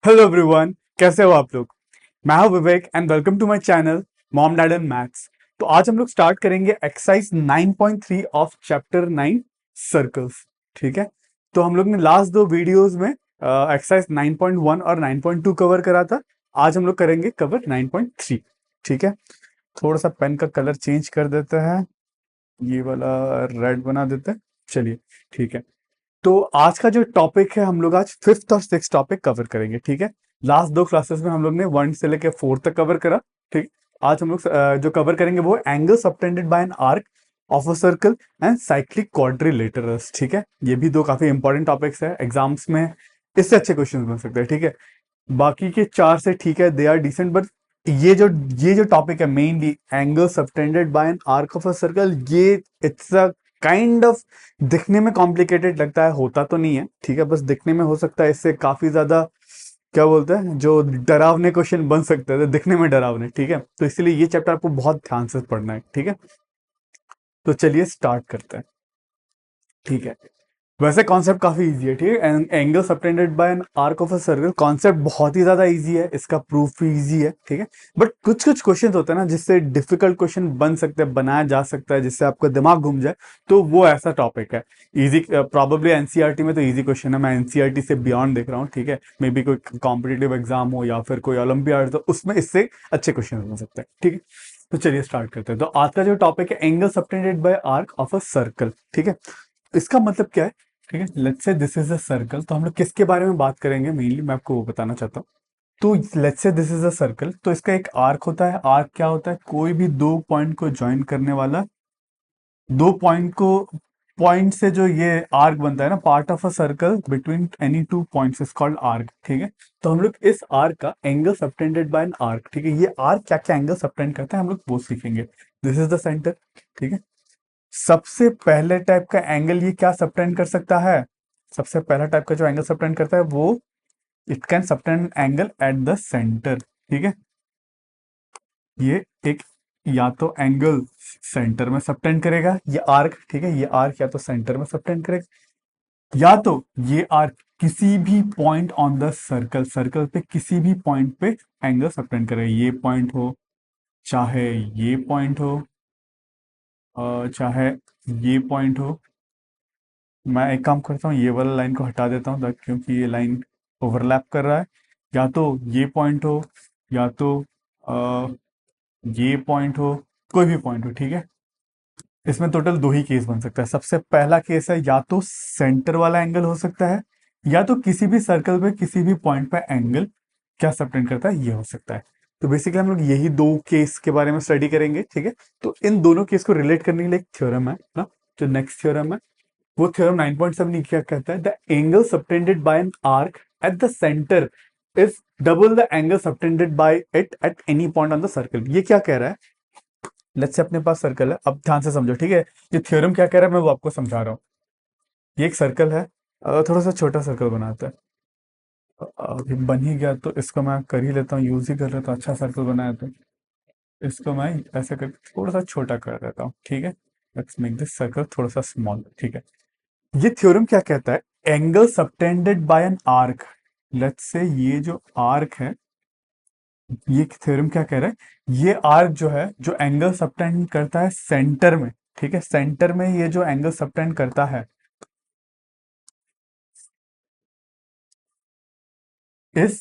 Hello everyone, कैसे हो आप लोग। मैं हूं Vivek and welcome to my channel mom dad and maths. तो आज हम लोग स्टार्ट करेंगे एक्सरसाइज 9.3 ऑफ चैप्टर 9 सर्कल्स। ठीक है। तो हम लोग ने लास्ट दो वीडियोस में एक्सरसाइज 9.1 और 9.2 कवर करा था। आज हम लोग करेंगे कवर 9.3। ठीक है। थोड़ा सा पेन का कलर चेंज कर देते हैं, ये वाला रेड बना देते हैं। चलिए, ठीक है। तो आज का जो टॉपिक है, हम लोग आज फिफ्थ और सिक्स टॉपिक कवर करेंगे। ठीक है। लास्ट दो क्लासेस में हम लोग ने वन से लेकर फोर्थ तक कवर करा। ठीक। आज हम लोग जो कवर करेंगे वो angle subtended by an arc of a circle and cyclic quadrilaterals. ठीक है। ये भी दो काफी इंपॉर्टेंट टॉपिक्स है, एग्जाम्स में इससे अच्छे क्वेश्चन बन सकते हैं। ठीक है। बाकी के चार से ठीक है, दे आर डिसेंट, बट ये जो टॉपिक है mainly angle subtended by an arc of a circle, ये इट्स अ काइंड ऑफ दिखने में कॉम्प्लिकेटेड लगता है, होता तो नहीं है। ठीक है, बस दिखने में हो सकता है, इससे काफी ज्यादा क्या बोलते हैं जो डरावने क्वेश्चन बन सकते हैं, तो दिखने में डरावने। ठीक है, तो इसलिए ये चैप्टर आपको बहुत ध्यान से पढ़ना है। ठीक है, तो चलिए स्टार्ट करते हैं। ठीक है। वैसे कॉन्सेप्ट काफी इजी है। ठीक है, angle subtended by an arc of a circle concept बहुत ही ज्यादा इजी है, इसका प्रूफ भी इजी है। ठीक है, बट कुछ कुछ क्वेश्चंस होते हैं ना जिससे डिफिकल्ट क्वेश्चन बन सकते हैं, बनाया जा सकता है, जिससे आपका दिमाग घूम जाए, तो वो ऐसा टॉपिक है। इजी प्रॉब्लली एनसीईआरटी में तो इजी क्वेश्चन है, मैं एनसीईआरटी से बियॉन्ड देख रहा हूँ। ठीक है, मे बी कोई कॉम्पिटेटिव एग्जाम हो या फिर कोई ओलंपियाड, तो उसमें इससे अच्छे क्वेश्चन बन सकते हैं। ठीक है, तो चलिए स्टार्ट करते हैं। तो आज का जो टॉपिक है angle subtended by arc of a circle. ठीक है, इसका मतलब क्या है। ठीक है, let's say this is a circle, तो हम लोग किसके बारे में बात करेंगे मेनली, मैं आपको वो बताना चाहता हूँ। तो let's say this is a circle, तो इसका एक आर्क होता है। आर्क क्या होता है, कोई भी दो पॉइंट को ज्वाइन करने वाला, दो पॉइंट को, पॉइंट से जो ये आर्क बनता है ना, part of a circle between any two points is called arc. ठीक है, तो हम लोग इस आर्क का angle subtended by an arc, ठीक है, ये आर्क क्या क्या एंगल सबटेंड करता है हम लोग वो सीखेंगे। This is the centre. ठीक है, सबसे पहले टाइप का एंगल ये क्या सबटेंड कर सकता है, सबसे पहला टाइप का जो एंगल सबटेंड करता है वो it can subtend angle eight the centre. ठीक है, ये एक या तो एंगल सेंटर में सबटेंड करेगा ये आर्क। ठीक है, ये आर्क या तो सेंटर में सबटेंड करेगा, या तो ये आर्क किसी भी point on the circle, circle पे किसी भी पॉइंट पे एंगल सबटेंड करेगा। ये पॉइंट हो, चाहे ये पॉइंट हो, चाहे ये पॉइंट हो। मैं एक काम करता हूँ, ये वाला लाइन को हटा देता हूँ क्योंकि ये लाइन ओवरलैप कर रहा है। या तो ये पॉइंट हो, या तो आ, ये पॉइंट हो, कोई भी पॉइंट हो। ठीक है, इसमें टोटल दो ही केस बन सकता है। सबसे पहला केस है या तो सेंटर वाला एंगल हो सकता है, या तो किसी भी सर्कल पे किसी भी पॉइंट पे एंगल क्या सबटेंड करता है ये हो सकता है। तो बेसिकली हम लोग यही दो केस के बारे में स्टडी करेंगे। ठीक है, तो इन दोनों केस को रिलेट करने के लिए एक थ्योरम है ना, जो नेक्स्ट थ्योरम है, वो थ्योरम 9.7 क्या कहता है, the angle subtended by an arc eight the centre is double the angle subtended by it at any point on the circle. ये क्या कह रहा है, लेट्स से अपने पास सर्कल है, अब ध्यान से समझो। ठीक है, ये थ्योरम क्या कह रहा है मैं वो आपको समझा रहा हूँ। ये एक सर्कल है, थोड़ा सा छोटा सर्कल बनाता है। अभी बन ही गया तो इसको मैं कर ही लेता हूँ, यूज ही कर लेता हूँ। अच्छा सर्कल बनाया तो इसको मैं ऐसे कर थोड़ा सा छोटा कर देता हूँ। ठीक है, लेट्स मेक दिस सर्कल थोड़ा सा स्मॉल। ठीक है, ये थ्योरम क्या कहता है, angle subtended by an arc, let's say ये जो आर्क है, ये थ्योरम क्या कह रहा है, ये आर्क जो है जो एंगल सबटेंड करता है सेंटर में। ठीक है, सेंटर में ये जो एंगल सबटेंड करता है is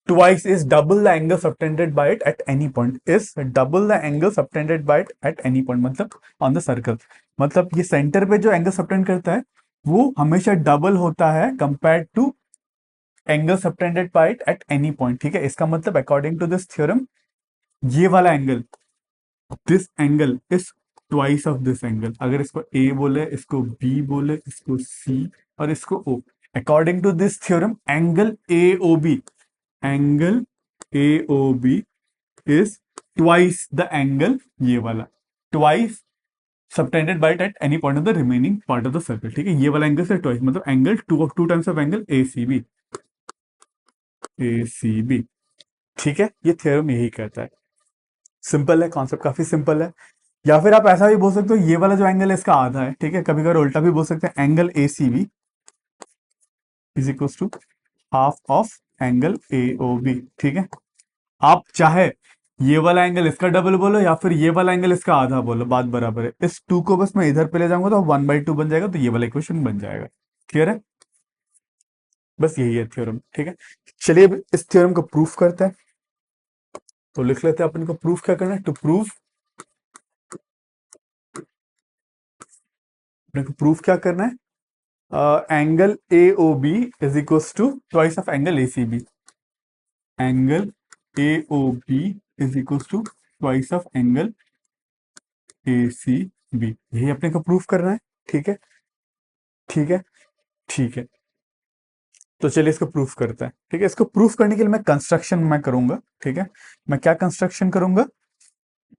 twice is double the angle subtended by it at any point, is double the angle subtended by it at any point, मतलब on the circle, मतलब ये सेंटर पे जो एंगल सबटेंड करता है वो हमेशा डबल होता है compare to angle subtended by it at any point. ठीक है, इसका मतलब अकॉर्डिंग टू दिस थ्योरम ये वाला angle, this angle is twice of this angle. अगर इसको ए बोले, इसको बी बोले, इसको सी और इसको O, according to this theorem angle A O B, angle A O B is twice the angle, ये वाला twice subtended by it at any point of the remaining part of the circle. ठीक है, ये वाला angle से twice मतलब angle two times of angle A C B, A C B. ठीक है, ये थ्योरम यही कहता है। सिंपल है, कॉन्सेप्ट काफी सिंपल है। या फिर आप ऐसा भी बोल सकते हो, ये वाला जो एंगल है इसका आधा है। ठीक है, कभी कभी उल्टा भी बोल सकते हैं, angle A C B is equal to half of angle A O B. ठीक है, आप चाहे ये वाला एंगल इसका डबल बोलो या फिर ये वाला एंगल इसका आधा बोलो, बात बराबर है। इस टू को बस मैं इधर पे ले जाऊंगा तो 1/2 बन जाएगा, तो ये वाला इक्वेशन बन जाएगा। क्लियर है? बस यही है थ्योरम। ठीक है, चलिए अब इस थ्योरम को प्रूफ करते हैं। तो लिख लेते हैं अपन को प्रूफ क्या करना है। टू प्रूफ, अपने को प्रूफ क्या करना है, angle A O B is equal to twice of angle A C B. Angle A O B is equal to twice of angle A C B, यही अपने को प्रूफ करना है। ठीक है, ठीक है, ठीक है। तो चलिए इसको प्रूफ करते हैं। ठीक है, इसको प्रूफ करने के लिए मैं कंस्ट्रक्शन मैं करूंगा। ठीक है, मैं क्या कंस्ट्रक्शन करूंगा,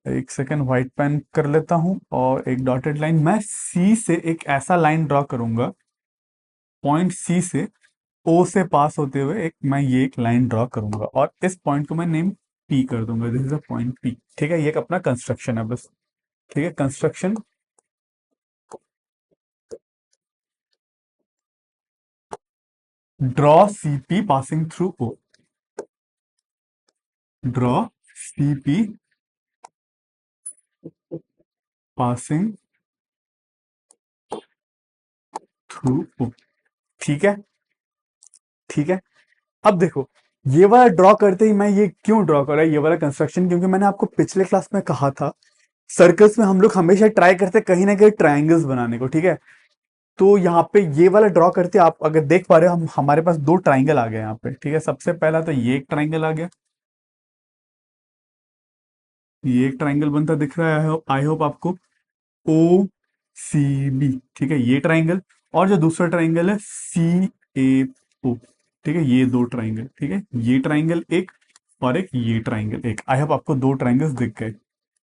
एक सेकेंड व्हाइट पेन कर लेता हूं और एक डॉटेड लाइन, मैं सी से एक ऐसा लाइन ड्रॉ करूंगा, पॉइंट सी से ओ से पास होते हुए एक मैं ये एक लाइन ड्रॉ करूंगा और इस पॉइंट को मैं नेम पी कर दूंगा। This is a point P. ठीक है, ये एक अपना कंस्ट्रक्शन है बस। ठीक है, construction, draw C P passing through O. Draw C P passing through O. ठीक है, ठीक है। अब देखो, ये वाला ड्रॉ करते ही मैं ये क्यों ड्रॉ कर रहा है ये वाला कंस्ट्रक्शन, क्योंकि मैंने आपको पिछले क्लास में कहा था सर्कल्स में हम लोग हमेशा ट्राई करते हैं कहीं ना कहीं ट्रायंगल्स बनाने को। ठीक है, तो यहाँ पे ये वाला ड्रॉ करते आप अगर देख पा रहे हो, हम हमारे पास दो ट्राइंगल आ गए यहाँ पे। ठीक है, सबसे पहला तो ये एक ट्राइंगल आ गया, ये एक ट्राइंगल बनता दिख रहा है आई होप आपको, ओ सी बी। ठीक है, ये ट्राइंगल, और जो दूसरा ट्राइंगल है सी ए ओ। ठीक है, ये दो ट्राइंगल। ठीक है, ये ट्राइंगल एक और एक ये ट्राइंगल एक। आई होप आपको दो ट्राइंगल्स दिख गए।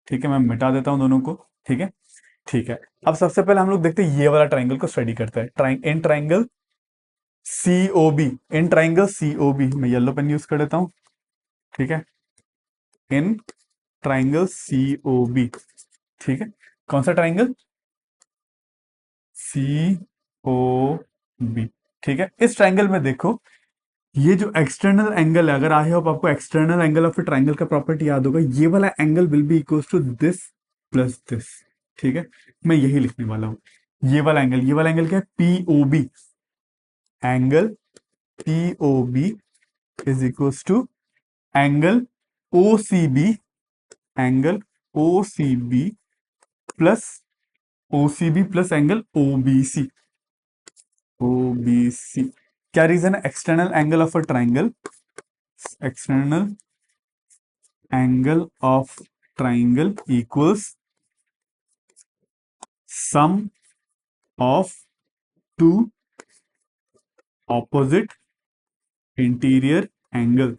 ठीक है, मैं मिटा देता हूं दोनों को। ठीक है, ठीक है। अब सबसे पहले हम लोग देखते हैं ये वाला ट्राइंगल को स्टडी करते हैं। In triangle C O B, in triangle C O B, मैं येलो पेन यूज कर देता हूं। ठीक है, इन ट्राइंगल सी ओ बी। ठीक है, कौन सा ट्राइंगल, सी ओ बी। ठीक है, इस ट्राइंगल में देखो, ये जो एक्सटर्नल एंगल है, अगर आई होप आपको एक्सटर्नल एंगल ऑफ ट्राइंगल का प्रॉपर्टी याद होगा, ये वाला angle will be equal to this plus this. ठीक है, मैं यही लिखने वाला हूं। ये वाला एंगल क्या है, P O B. Angle P O B is equal to angle O C B. Angle O C B plus O C B plus angle O B C. O B C क्या reason है, external angle of a triangle, external angle of triangle equals sum of two opposite interior angle.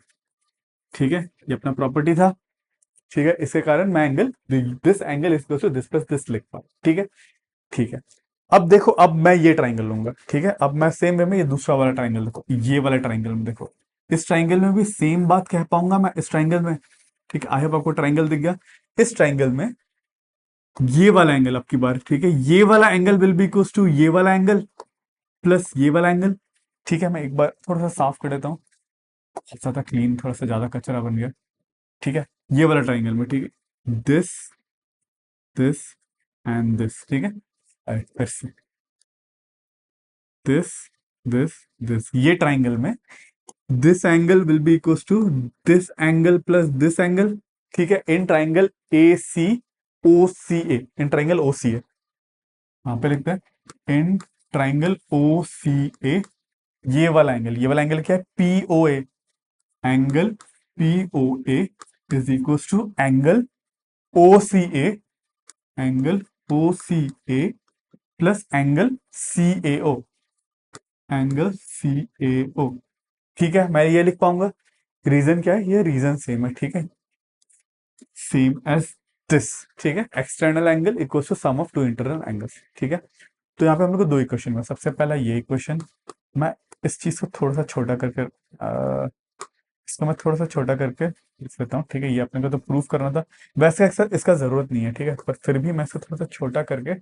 ठीक है, ये अपना property था। ठीक है, इसके कारण मैं angle, this angle is to this plus this लिख पाऊं। ठीक है, ठीक है। अब देखो, अब मैं ये ट्राइंगल लूंगा। ठीक है, अब मैं सेम वे में ये दूसरा वाला ट्राइंगल देखो, ये वाला ट्राइंगल में देखो, इस ट्राइंगल में भी सेम बात कह पाऊंगा मैं इस ट्राइंगल में। ठीक है, आई होप आपको ट्राइंगल दिख गया। इस ट्राइंगल में ये वाला एंगल आपकी बार। ठीक है, ये वाला angle will be equal to ये वाला एंगल प्लस ये वाला एंगल। ठीक है, मैं एक बार थोड़ा सा साफ कर देता हूँ, बहुत ज्यादा क्लीन, थोड़ा सा ज्यादा कचरा बन गया। ठीक है, ये वाला ट्राइंगल में, ठीक है, दिस दिस एंड दिस। ठीक है, फिर से दिस दिस दिस, ये ट्राइंगल में this angle will be equal to this angle plus this angle. ठीक है, in triangle A C O C A, in triangle O C ए, वहां पे लिखते हैं इन ट्राइंगल ओ सी ए। ये वाला एंगल क्या है, P O A. Angle P O A is equal to angle O C A. Angle O C A plus angle C A O. Angle C A O. ठीक है, मैं ये लिख पाऊंगा। रीजन क्या है, ये रीजन सेम है। ठीक है, सेम एज दिस। ठीक है, external angle equal to sum of two internal angles. ठीक है, तो यहाँ पे हम लोग को दो इक्वेशन में, सबसे पहला ये इक्वेशन, मैं इस चीज को थोड़ा सा छोटा करके इसको मैं थोड़ा सा छोटा करके लिख लेता हूँ। ठीक है, ये अपने को तो प्रूफ करना था, वैसे अक्सर इसका जरूरत नहीं है। ठीक है, पर फिर भी मैं इसको थोड़ा सा छोटा करके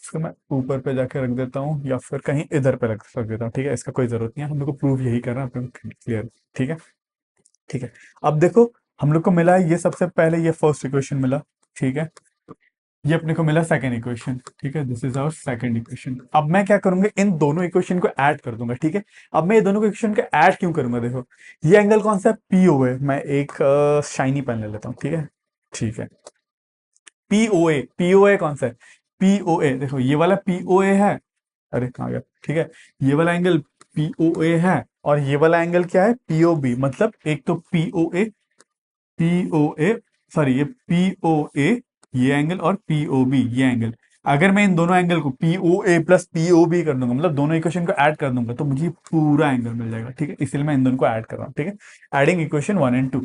इसको मैं ऊपर पे जाके रख देता हूँ या फिर कहीं इधर पे रख देता हूँ, ठीक है, इसका कोई जरूरत नहीं है, हम लोग को प्रूव यही करना है, अपने क्लियर, ठीक है। ठीक है, अब देखो हम लोग को मिला है ये सबसे पहले ये फर्स्ट इक्वेशन मिला, ठीक है, ये अपने को मिला सेकंड इक्वेशन, ठीक है, this is our second equation. अब मैं क्या करूंगा, इन दोनों इक्वेशन को ऐड कर दूंगा, ठीक है। अब मैं ये दोनों इक्वेशन को ऐड क्यों करूंगा, देखो ये एंगल कौन सा है, पीओ है, मैं एक शाइनी पेन ले लेता हूँ, ठीक है, ठीक है, पीओए, पीओए कौन सा है, पीओए, देखो ये वाला पीओए है, अरे कहाँ गया, ठीक है, ये वाला एंगल पीओए है, और ये वाला एंगल क्या है, पीओबी, मतलब एक तो पीओए, पीओए, सॉरी ये पीओए ये एंगल और पीओबी ये एंगल, अगर मैं इन दोनों एंगल को पीओए प्लस पीओबी कर दूंगा, मतलब दोनों इक्वेशन को ऐड कर दूंगा, तो मुझे पूरा एंगल मिल जाएगा, ठीक है, इसलिए मैं इन दोनों को ऐड कर रहा हूँ, ठीक है, adding equation 1 and 2,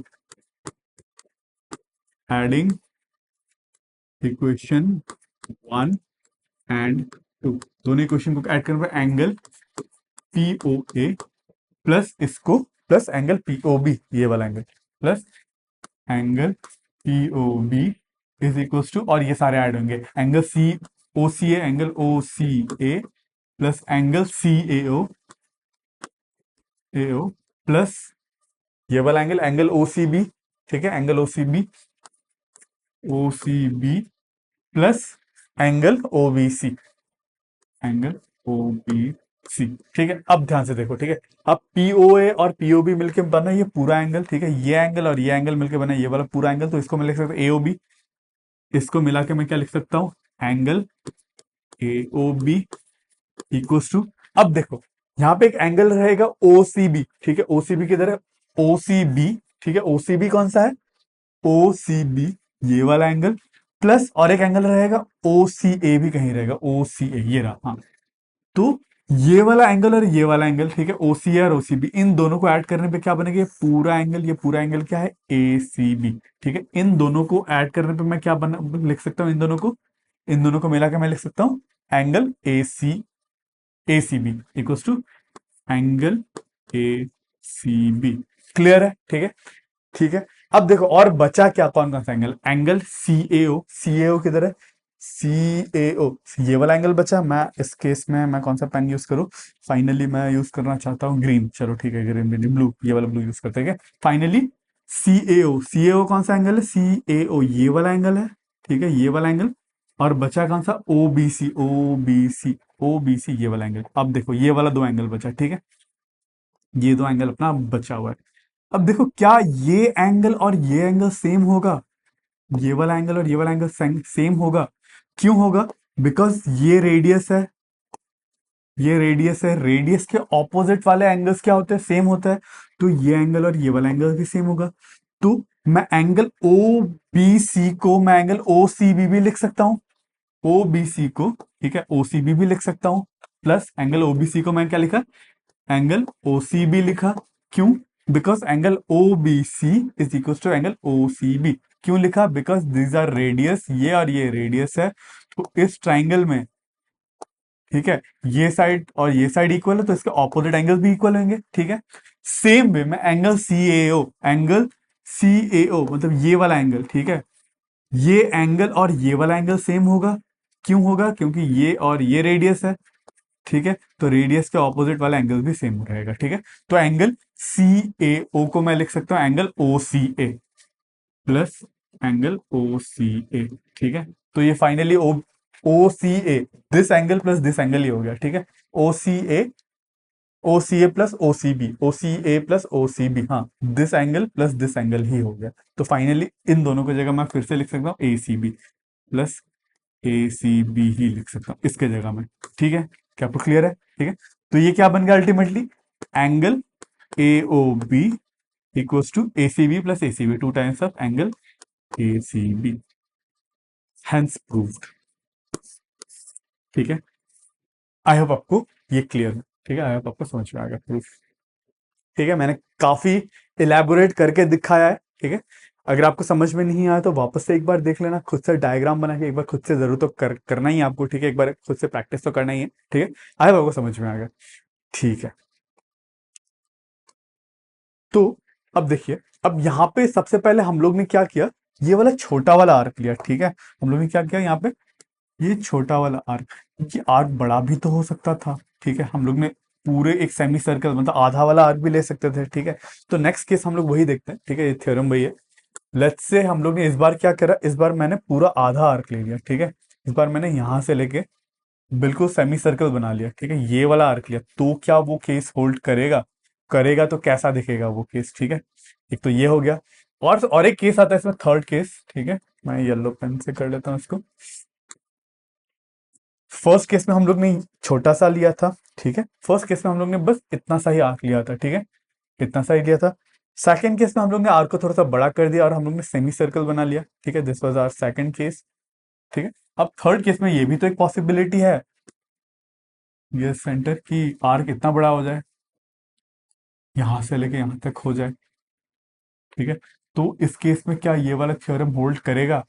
adding equation 1 and 2, दोनों इक्वेशन को ऐड करने पर एंगल पीओए प्लस इसको प्लस एंगल पीओबी ये वाला angle plus angle POB is equal to, और ये सारे ऐड होंगे, angle C O C A, angle O C A plus angle C A O plus ये वाला angle, angle O C B, ठीक है, angle O C B plus angle O B C, angle O B C, ठीक है। अब ध्यान से देखो, ठीक है, अब पीओए और पीओबी मिलकर बना ये पूरा एंगल, ठीक है, ये एंगल और ये एंगल मिलकर बना ये वाला पूरा एंगल, तो इसको मैं लिख सकता हूँ एओबी, इसको मिला के मैं क्या लिख सकता हूँ, एंगल एओबी इक्वल्स टू, अब देखो यहाँ पे एक एंगल रहेगा ओसीबी, ठीक है, ओसीबी किधर है, ओसीबी, ठीक है, ओसीबी कौन सा है, ओसीबी ये वाला एंगल प्लस और एक एंगल रहेगा ओसीए भी कहीं रहेगा, ओसीए ये रहा, हाँ, तो ये वाला एंगल और ये वाला एंगल, ठीक है, ओसीए और ओसीबी, इन दोनों को ऐड करने पे क्या बनेगा, ये पूरा एंगल, ये पूरा एंगल क्या है, एसीबी, ठीक है, इन दोनों को ऐड करने पे मैं क्या बना लिख सकता हूँ, इन दोनों को मिला के मैं लिख सकता हूँ angle ACB equals to angle ACB, clear है, ठीक है, ठीक है। अब देखो और बचा क्या, कौन कौन सा एंगल, एंगल सीएओ किधर है, सीएओ ये वाला एंगल बचा, मैं इस केस में मैं कौन सा पेन यूज करूं, फाइनली मैं यूज करना चाहता हूं ग्रीन, चलो ठीक है, ग्रीन भी नहीं, ब्लू, ये वाला ब्लू यूज करते हैं, फाइनली सीएओ कौन सा एंगल है, सीएओ ये वाला एंगल है, ठीक है, ये वाला एंगल, और बचा कौन सा, ओबीसी ये वाला एंगल। अब देखो ये वाला दो एंगल बचा, ठीक है, ये दो एंगल अपना बचा हुआ है। अब देखो क्या ये एंगल और ये एंगल सेम होगा, ये वाला एंगल और ये वाला एंगल सेम होगा, क्यों होगा, बिकॉज ये रेडियस है, ये रेडियस है, रेडियस के ऑपोजिट वाले एंगल्स क्या होते हैं, सेम होता है, तो ये एंगल और ये वाला एंगल भी सेम होगा, तो मैं एंगल ओ बी सी को मैं एंगल ओ सी बी भी लिख सकता हूं, ओ बी सी को, ठीक है, ओ सी बी भी लिख सकता हूं, plus angle O B C को मैं क्या लिखा, एंगल ओ सी बी लिखा, क्यों, because angle O B C is equal to angle O C B, क्यों लिखा, बिकॉज दीज आर रेडियस, ये और ये रेडियस है, तो इस ट्राइंगल में, ठीक है, ये साइड और ये साइड इक्वल है, तो इसके ऑपोजिट एंगल भी इक्वल होंगे, ठीक है। सेम वे में एंगल सी ए ओ मतलब ये वाला एंगल, ठीक है, ये एंगल और ये वाला एंगल सेम होगा, क्यों होगा, क्योंकि ये और ये रेडियस है, ठीक है, तो रेडियस के ऑपोजिट वाला एंगल भी सेम रहेगा, ठीक है, तो एंगल सी ए ओ को मैं लिख सकता हूं angle O C A plus angle O C A, ठीक है, तो ये finally O C A, this angle plus this angle ही हो गया, ठीक है, O C A plus O C B, O C A plus O C B, हाँ, this angle plus this angle ही हो गया, तो फाइनली इन दोनों की जगह मैं फिर से लिख सकता हूँ ए C B plus A C B ही लिख सकता हूँ इसके जगह में, ठीक है, क्या आपको क्लियर है, ठीक है, तो ये क्या बन गया ultimately, angle A O B equals to A C B plus A C B, 2 times of angle A C B, hence proved, ठीक है, आई होप आपको ये क्लियर है, ठीक है, आई होप आपको समझ में आ गया प्रूफ, ठीक है, मैंने काफी इलेबोरेट करके दिखाया है, ठीक है, अगर आपको समझ में नहीं आया तो वापस से एक बार देख लेना, खुद से डायग्राम बना के एक बार खुद से जरूर तो करना ही है आपको, ठीक है, एक बार खुद से प्रैक्टिस तो करना ही है, ठीक है, आई होप आपको समझ में आ गया, ठीक है, तो अब देखिए, अब यहाँ पे सबसे पहले हम लोग ने क्या किया, ये वाला छोटा वाला आर्क लिया, ठीक है, हम लोग ने क्या किया यहाँ पे, ये छोटा वाला आर्क, ये आर्क बड़ा भी तो हो सकता था, ठीक है, हम लोग ने पूरे एक सेमी सर्कल मतलब आधा वाला आर्क भी ले सकते थे, ठीक है। तो नेक्स्ट केस हम लोग वही देखते हैं, ठीक है, ये थ्योरम वही है। लेट्स से हम लोग ने इस बार क्या करा, इस बार मैंने पूरा आधा आर्क ले लिया, ठीक है। इस बार मैंने यहां से लेके बिल्कुल सेमी सर्कल बना लिया, ठीक है, ये वाला आर्क लिया, तो क्या वो केस होल्ड करेगा? करेगा तो कैसा दिखेगा वो केस, ठीक है। एक तो ये हो गया, और एक केस आता है इसमें, थर्ड केस, ठीक है। मैं येलो पेन से कर लेता हूँ इसको। फर्स्ट केस में हम लोग ने छोटा सा लिया था, ठीक है, फर्स्ट केस में हम लोग ने बस इतना सा ही आर्क लिया था, ठीक है, इतना सा ही लिया था। सेकंड केस में हम लोग ने आर्क को थोड़ा सा बड़ा कर दिया और हम लोग ने सेमी सर्कल बना लिया, ठीक है, this was our second case, ठीक है। अब थर्ड केस में ये भी तो एक पॉसिबिलिटी है, ये सेंटर की आर्क इतना बड़ा हो जाए, यहां से लेके यहां तक हो जाए, ठीक है। तो इस केस में क्या ये वाला थ्योरम होल्ड करेगा?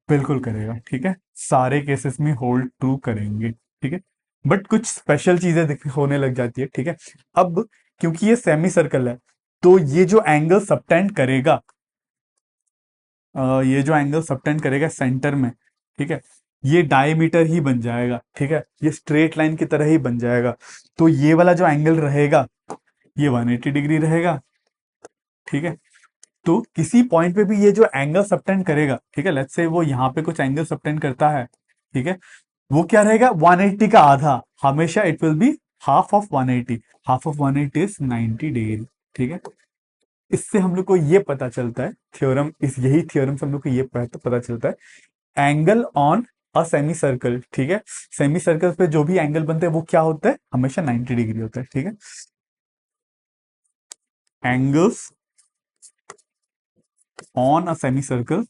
बिल्कुल करेगा, ठीक है, सारे केसेस में होल्ड ट्रू करेंगे, ठीक है। बट कुछ स्पेशल चीजें होने लग जाती है, ठीक है। अब क्योंकि ये सेमी सर्कल है, तो ये जो एंगल सबटेंड करेगा, ये जो एंगल सबटेंड करेगा सेंटर में, ठीक है, ये डायमीटर ही बन जाएगा, ठीक है, ये स्ट्रेट लाइन की तरह ही बन जाएगा। तो ये वाला जो एंगल रहेगा, ये 180 डिग्री रहेगा, ठीक है। तो किसी पॉइंट पे भी ये जो एंगल सबटेंड करेगा, ठीक है, लेट्स से वो यहाँ पे कुछ एंगल सबटेंड करता है, ठीक है, वो क्या रहेगा, 180 का आधा, हमेशा it will be half of 180, half of 180 is 90 degree, ठीक है। इससे हम लोग को ये पता चलता है, थ्योरम, इस यही थ्योरम से हम लोग को ये पता चलता है, angle on a semi circle, ठीक है, सेमी सर्कल पे जो भी एंगल बनते हैं वो क्या होता है, हमेशा 90 डिग्री होता है, ठीक है। Angles on a semi circle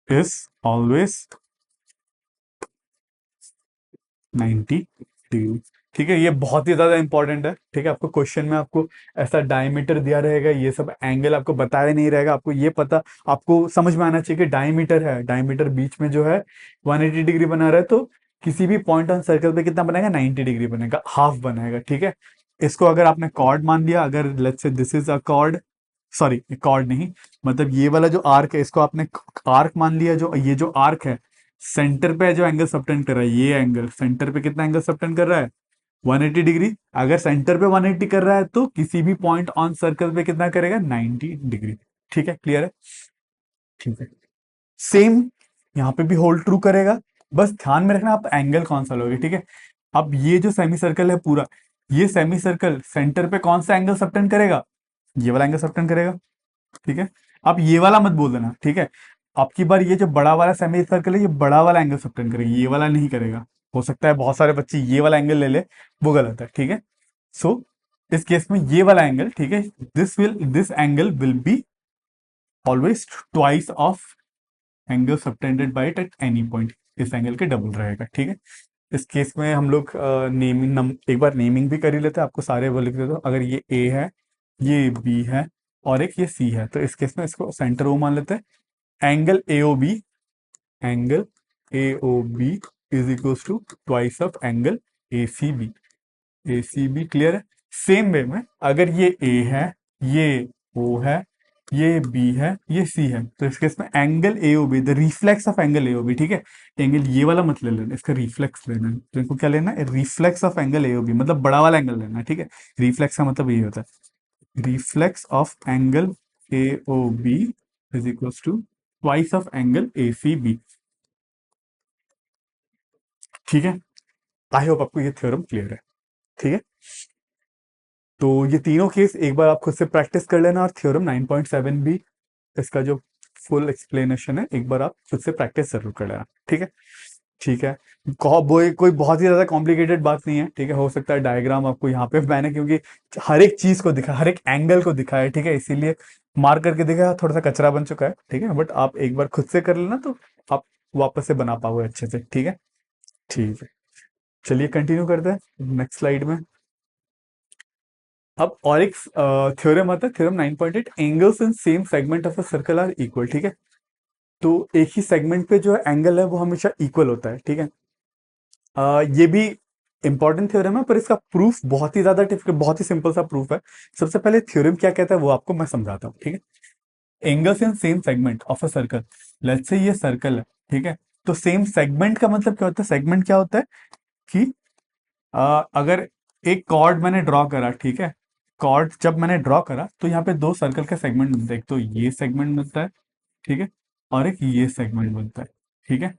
is always 90 degree, ठीक है। ये बहुत ही ज्यादा इंपॉर्टेंट है, ठीक है। आपको क्वेश्चन में आपको ऐसा डायमीटर दिया रहेगा, ये सब एंगल आपको बताया नहीं रहेगा, आपको ये पता, आपको समझ में आना चाहिए कि डायमीटर है, डायमीटर बीच में जो है 180 डिग्री बना रहा है, तो किसी भी पॉइंट ऑन सर्कल पे कितना बनेगा, 90 डिग्री बनेगा, हाफ बनाएगा, ठीक है। इसको अगर आपने कॉर्ड मान लिया, अगर let's say this is a chord, sorry chord नहीं, मतलब ये वाला जो आर्क है इसको आपने आर्क मान लिया, जो ये जो आर्क है सेंटर पे जो एंगल सबटेंड कर रहा है, ये एंगल सेंटर पे कितना एंगल सबटेंड कर रहा है, 180 डिग्री। अगर सेंटर पे 180 कर रहा है तो किसी भी पॉइंट ऑन सर्कल पे कितना करेगा, 90 डिग्री, ठीक है, क्लियर है, ठीक है। सेम यहां पे भी होल्ड ट्रू करेगा, बस ध्यान में रखना आप एंगल कौन सा लोगे, ठीक है। अब ये जो सेमी सर्कल है पूरा, ये सेमी सर्कल सेंटर पे कौन सा एंगल सबटेंड करेगा, ये वाला एंगल सबटेंड करेगा, ठीक है। आप ये वाला मत बोल देना, ठीक है। आपकी बार ये जो बड़ा वाला सेमी सर्कल है, ये बड़ा वाला एंगल सबटेंड करेगा, ये वाला नहीं करेगा। हो सकता है बहुत सारे बच्चे ये वाला एंगल ले ले, वो गलत है, ठीक है। सो इस केस में ये वाला एंगल, ठीक है, this angle will be always twice of angle subtended by it at any point, इस एंगल के डबल रहेगा, ठीक है। इस केस में हम लोग नेमिंग, एक बार नेमिंग भी कर ही लेते हैं, आपको सारे वो लिख देता हूँ। अगर ये ए है, ये बी है, और एक ये सी है, तो इस केस में इसको सेंटर ओ मान लेते हैं। Angle A O B, angle A O B is equals to twice of angle A C B, A C B, clear है। सेम वे में अगर ये ए है, ये ओ है, ये बी है, ये सी है, तो इस केस में angle A O B, the reflex of angle A O B, ठीक है, एंगल ये वाला मत ले लेना, इसका रिफ्लेक्स लेना है, तो इनको क्या लेना है, reflex of angle A O B, मतलब बड़ा वाला एंगल लेना है, ठीक है। रिफ्लेक्स का मतलब ये होता है, reflex of angle A O B is equals to twice of angle A C B, ठीक है। आई होप आपको ये थ्योरम क्लियर है, ठीक है। तो ये तीनों केस एक बार आप खुद से प्रैक्टिस कर लेना, और थ्योरम 9.7 भी, इसका जो फुल एक्सप्लेनेशन है, एक बार आप खुद से प्रैक्टिस जरूर कर लेना, ठीक है, ठीक है। कोई बहुत ही ज्यादा कॉम्प्लिकेटेड बात नहीं है, ठीक है। हो सकता है डायग्राम आपको यहाँ पे मैंने, क्योंकि हर एक चीज को दिखा, हर एक एंगल को दिखाया, ठीक है, इसीलिए मार्क करके दिखा, थोड़ा सा कचरा बन चुका है, ठीक है, बट आप एक बार खुद से कर लेना तो आप वापस से बना पाओगे अच्छे से, ठीक है, ठीक है। चलिए कंटिन्यू करते हैं नेक्स्ट स्लाइड में। अब और एक थ्योरम आता है, theorem 9.8, angles in same segment of a circle are equal, ठीक है। तो एक ही सेगमेंट पे जो एंगल है वो हमेशा इक्वल होता है, ठीक है। ये भी इंपॉर्टेंट थ्योरम है, पर इसका प्रूफ बहुत ही ज्यादा डिफिकल्ट, बहुत ही सिंपल सा प्रूफ है। सबसे पहले थ्योरम क्या कहता है वो आपको मैं समझाता हूँ, ठीक है। Angles in same segment of a circle. Let's say ये सर्कल है, ठीक है, तो सेम सेगमेंट का मतलब क्या होता है? सेगमेंट क्या होता है कि अगर एक कॉर्ड मैंने ड्रॉ करा, ठीक है, कॉर्ड जब मैंने ड्रॉ करा तो यहाँ पे दो सर्कल का सेगमेंट बनता है, एक तो ये सेगमेंट बनता है, ठीक है, और एक ये सेगमेंट बनता है, ठीक है।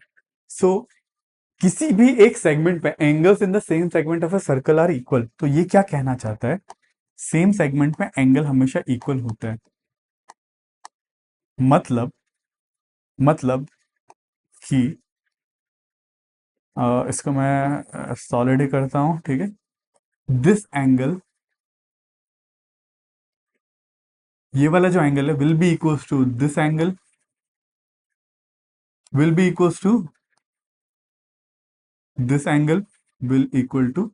सो किसी भी एक सेगमेंट पे angles in the same segment of a circle are equal, तो ये क्या कहना चाहता है? सेम सेगमेंट में एंगल हमेशा इक्वल होता है। मतलब कि इसको मैं सॉलिड ही करता हूं, ठीक है। दिस एंगल, ये वाला जो एंगल है, will be equals to this angle, will be equals to this angle, will equal to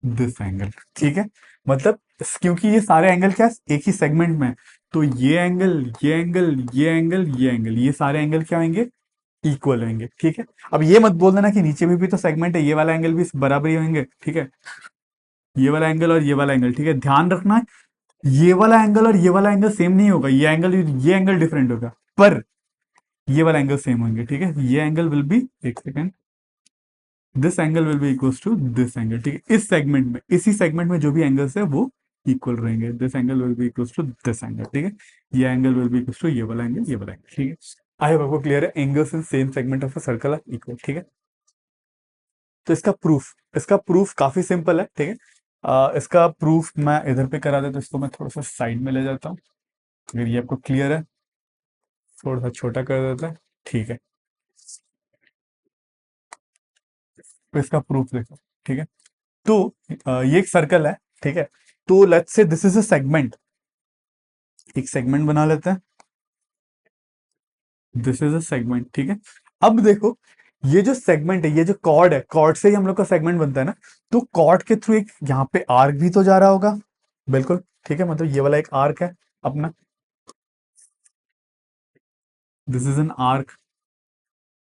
this angle, ठीक है। मतलब क्योंकि ये सारे एंगल क्या है? एक ही सेगमेंट में है। तो ये एंगल, ये एंगल, ये एंगल, ये एंगल, ये सारे एंगल क्या होंगे? इक्वल होंगे, ठीक है। अब ये मत बोल देना कि नीचे में भी तो सेगमेंट है, ये वाला एंगल भी बराबर ही होंगे, ठीक है। ये वाला एंगल और ये वाला एंगल, ठीक है, ध्यान रखना, ये वाला एंगल और ये वाला एंगल सेम नहीं होगा, ये एंगल डिफरेंट होगा, पर ये वाला एंगल सेम होंगे, ठीक है। ये एंगल विल बी, एक second, this angle will be equal to this angle, ठीक है। इस सेगमेंट में, इसी सेगमेंट में जो भी एंगल्स है वो इक्वल रहेंगे। This angle will be equal to this angle, ठीक है। ये angle will be equal to ये वाला एंगल, ये वाला एंगल, ठीक है। आई होप आपको क्लियर है, angles in same segment of a circle are equal, ठीक है। तो इसका प्रूफ काफी सिंपल है, ठीक है। इसका प्रूफ मैं इधर पे करा देता, तो इसको मैं थोड़ा सा साइड में ले जाता हूँ, अगर ये आपको क्लियर है। थोड़ा सा छोटा कर देता है, ठीक है। तो इसका प्रूफ देखो, ठीक है। तो ये एक सर्कल है, ठीक है। तो let's say this is a segment, एक सेगमेंट बना लेते हैं, दिस इज अ सेगमेंट, ठीक है। अब देखो, ये जो सेगमेंट है, ये जो कॉर्ड है, कॉर्ड से ही हम लोग का सेगमेंट बनता है ना, तो कॉर्ड के थ्रू एक यहाँ पे आर्क भी तो जा रहा होगा, बिल्कुल, ठीक है। मतलब ये वाला एक आर्क है अपना, दिस इज एन आर्क,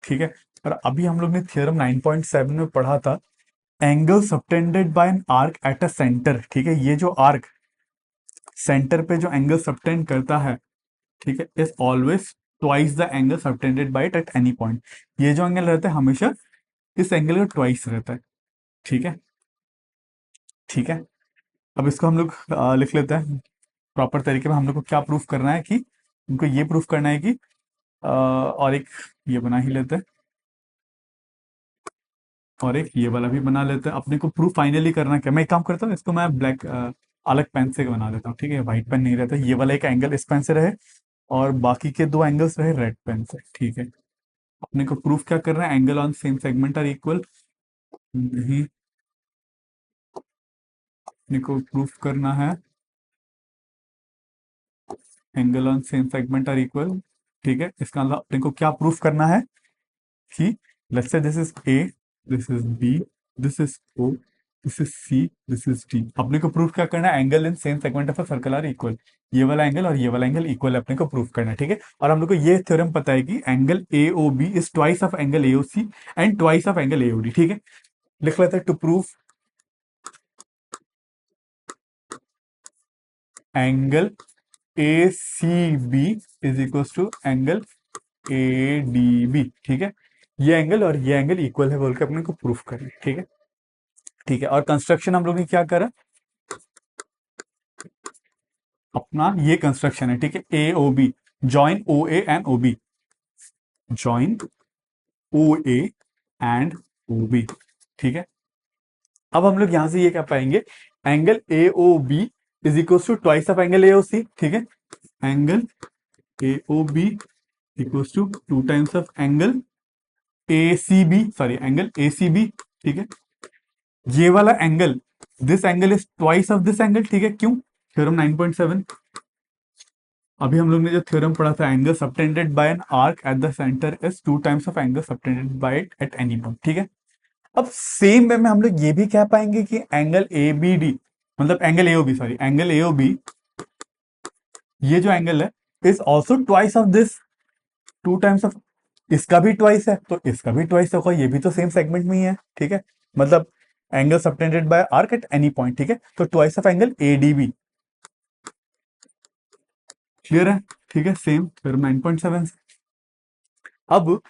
ठीक है। और अभी हम लोग ने थ्योरम 9.7 में पढ़ा था, angle subtended by an arc at a centre, ठीक है। ये जो आर्क सेंटर पे जो एंगल सबटेंड करता है, ठीक है, is always twice the angle subtended by it at any point. ये जो एंगल रहता है हमेशा इस एंगल का ट्वाइस रहता है, ठीक है, ठीक है। अब इसको हम लोग लिख लेते हैं प्रॉपर तरीके में। हम लोग को क्या प्रूफ करना है कि, उनको ये प्रूफ करना है कि और एक ये बना ही लेते हैं, और एक ये वाला भी बना लेते हैं। अपने को प्रूफ फाइनली करना क्या, मैं एक काम करता हूँ, इसको मैं ब्लैक अलग पेन से बना देता हूँ, ठीक है। व्हाइट पेन नहीं रहता, ये वाला एक एंगल इस पेन से रहे और बाकी के दो एंगल्स रहे रेड पेन से, ठीक है। अपने को प्रूफ क्या करना है? Angle on same segment are equal, नहीं, अपने को प्रूफ करना है angle on same segment are equal, ठीक है। इसका मतलब अपने को क्या प्रूफ करना है कि let's say this is A, this is B, this is O, this is C, this is D. अपने को प्रूफ क्या करना है? Angle in same segment of a circle are equal, ये वाला एंगल और ये वाला एंगल इक्वल है, अपने को प्रूफ करना है, ठीक है। और हम लोग को ये थ्योरम पता है कि angle A O B is twice of angle A O C and twice of angle A O D, ठीक है। लिख लेते हैं, to proof angle A C B is equal to angle A D B, ठीक है। ये angle और ये एंगल इक्वल है बोल के अपने को प्रूफ करना है, ठीक है, ठीक है। और कंस्ट्रक्शन हम लोग ने क्या करा? अपना ये कंस्ट्रक्शन है, ठीक है। A O B, join O A and O B, join O A and O B, ठीक है। अब हम लोग यहां से ये क्या पाएंगे? Angle A O B is equal to twice of angle A O C, ठीक है। Angle A O B equal to two times of angle A C B, sorry angle A C B, ठीक है। ये वाला angle, this angle is twice of this angle, ठीक है। क्यों? Theorem 9.7, अभी हम लोग ने जो थ्योरम पढ़ा था, angle subtended by an arc eight the centre is to times of angle subtended by it at any point, ठीक है। अब सेम वे में हम लोग ये भी कह पाएंगे कि एंगल ए बी डी, मतलब एंगल एओ बी, सॉरी एंगल एओ बी, ये जो एंगल है is also twice of this, to times of, इसका भी ट्वाइस है तो इसका भी ट्वाइस होगा, ये भी तो सेम सेगमेंट में ही है, ठीक है। मतलब angle subtended by arc at any point, ठीक है। तो twice of angle A D B, clear है? ठीक है, सेम फिर 9.7 से। अब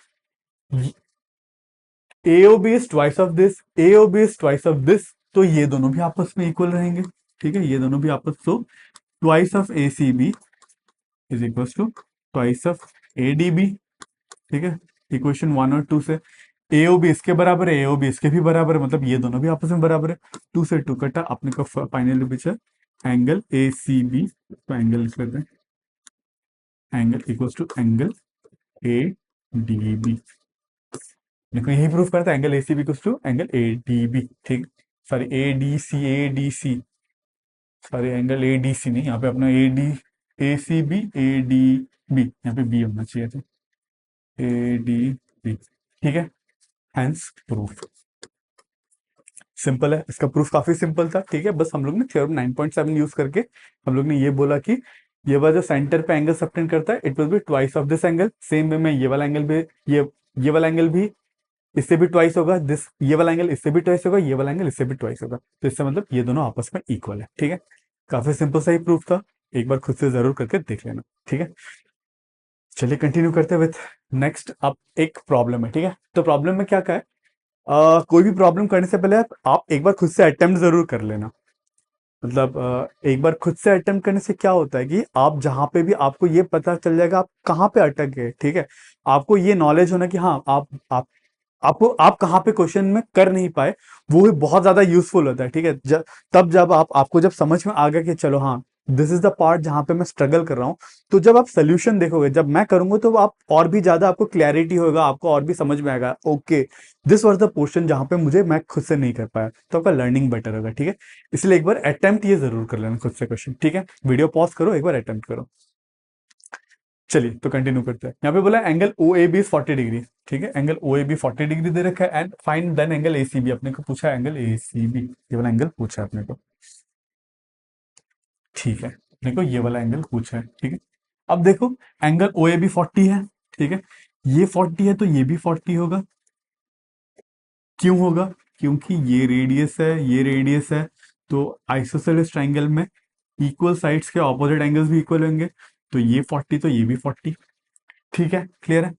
AOB is twice of this, AOB is twice of this, तो ये दोनों भी आपस में इक्वल रहेंगे। ठीक है, ये दोनों भी आपस, तो twice of ACB is equal to twice of ADB। ठीक है, इक्वेशन 1 और 2 से AOB इसके बराबर है, AOB इसके भी बराबर है, मतलब ये दोनों भी आपस में बराबर है। 2 से 2 कटा, अपने को फाइनली बचा एंगल ACB, तो एंगल लिख लेते हैं, angle equals to angle ADB। देखो यही प्रूफ करता है, angle ACB equals to angle ADB। ठीक, sorry ADC, sorry angle ADC नहीं, यहाँ पे अपना ACB ADB, यहाँ पे B होना चाहिए था, ADB। ठीक है, हैंस प्रूफ। सिंपल है, इसका प्रूफ काफी सिंपल था। ठीक है, बस हम लोग ने थ्योरम 9.7 यूज करके हम लोग ने ये बोला कि ये वाला जो सेंटर पे एंगल सबटेंड करता है, it will be twice of this angle. Same way में ये वाला एंगल भी, ये वाला एंगल भी इससे भी ट्वाइस होगा, दिस ये वाला एंगल इससे भी ट्वाइस होगा, ये वाला एंगल इससे भी ट्वाइस होगा, तो इससे मतलब ये दोनों आपस में इक्वल है। ठीक है, काफी सिंपल सा ही प्रूफ था, एक बार खुद से जरूर करके देख लेना। ठीक है, चलिए कंटिन्यू करते हैं विथ नेक्स्ट। अब एक प्रॉब्लम है। ठीक है, तो प्रॉब्लम में क्या क्या है, कोई भी प्रॉब्लम करने से पहले आप एक बार खुद से अटेम्प्ट जरूर कर लेना। मतलब एक बार खुद से अटेम्प्ट करने से क्या होता है कि आप जहां पे भी, आपको ये पता चल जाएगा आप कहाँ पे अटक गए। ठीक है, आपको ये नॉलेज होना कि हाँ आप आपको आप कहाँ पे क्वेश्चन में कर नहीं पाए, वो भी बहुत ज्यादा यूजफुल होता है। ठीक है, तब जब आपको जब समझ में आ गया कि चलो हाँ, दिस इज द पार्ट जहां पे मैं स्ट्रगल कर रहा हूँ, तो जब आप सोल्यूशन देखोगे, जब मैं करूंगा, तो आप और भी ज्यादा आपको क्लैरिटी होगा, आपको और भी समझ में आएगा, okay this was the portion जहां पे मुझे मैं खुद से नहीं कर पाया, तो आपका लर्निंग बेटर होगा। ठीक है, इसलिए एक बार अटेम्प्ट ये जरूर कर लेना खुद से क्वेश्चन। ठीक है, वीडियो पॉज करो, एक बार अटेम्प्ट करो। चलिए तो कंटिन्यू करते हैं। यहाँ पे बोला angle O A B 40 degree. ठीक है, angle O A B 40 degree दे रखा है, and find then angle A C B. अपने को पूछा है एंगल ए सी बी, ये वाला एंगल पूछा है अपने को। ठीक है, अपने को ये वाला एंगल पूछा है। ठीक है, अब देखो एंगल ओ ए बी 40 है। ठीक है, ये 40 है तो ये भी 40 होगा। क्यों होगा? क्योंकि ये रेडियस है, ये रेडियस है, तो आइसोसेलेस ट्राइंगल में इक्वल साइड्स के ऑपोजिट एंगल्स भी इक्वल होंगे, तो ये 40 तो ये भी 40। ठीक है, क्लियर है?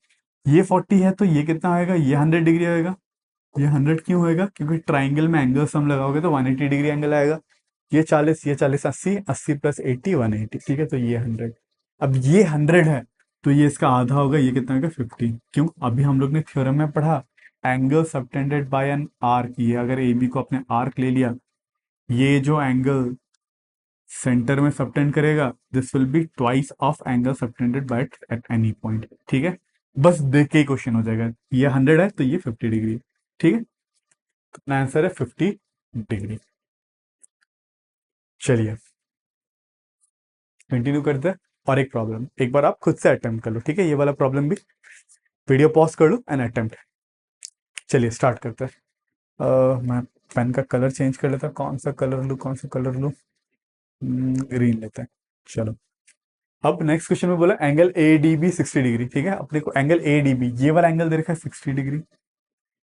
ये 40 है तो ये कितना होएगा, ये 100 डिग्री होएगा। ये 100 क्यों होएगा? क्योंकि ट्राइंगल में एंगल सम लगाओगे तो 180 डिग्री एंगल आएगा। ये 40, ये 40, 80, 80 प्लस 80 180। ठीक है, तो ये 100। अब ये 100 है तो ये इसका आधा होगा, ये कितना होगा 50। क्यों? अभी हम लोग ने थ्योरम में पढ़ा, angle subtended by an arc, ये अगर ए बी को अपने आर्क ले लिया, ये जो एंगल सेंटर में सबटेंड करेगा, this will be twice of angle subtended by eight any point. ठीक है, बस देख के ही क्वेश्चन हो जाएगा, ये 100 है तो ये 50 डिग्री। ठीक है, तो अपना आंसर है 50 डिग्री। चलिए कंटिन्यू करते हैं, और एक प्रॉब्लम एक बार आप खुद से अटेम्प्ट कर लो। ठीक है, ये वाला प्रॉब्लम भी वीडियो पॉज कर लो एंड अटेम्प्ट। चलिए स्टार्ट करते हैं। मैं पेन का कलर चेंज कर लेता हूँ, कौन सा कलर लूँ, कौन सा कलर लूँ, ग्रीन लेते हैं। चलो, अब नेक्स्ट क्वेश्चन में बोला angle A D B 60 degree. ठीक है, अपने को एंगल ए डी बी, ये वाला एंगल दे रखा है 60 डिग्री।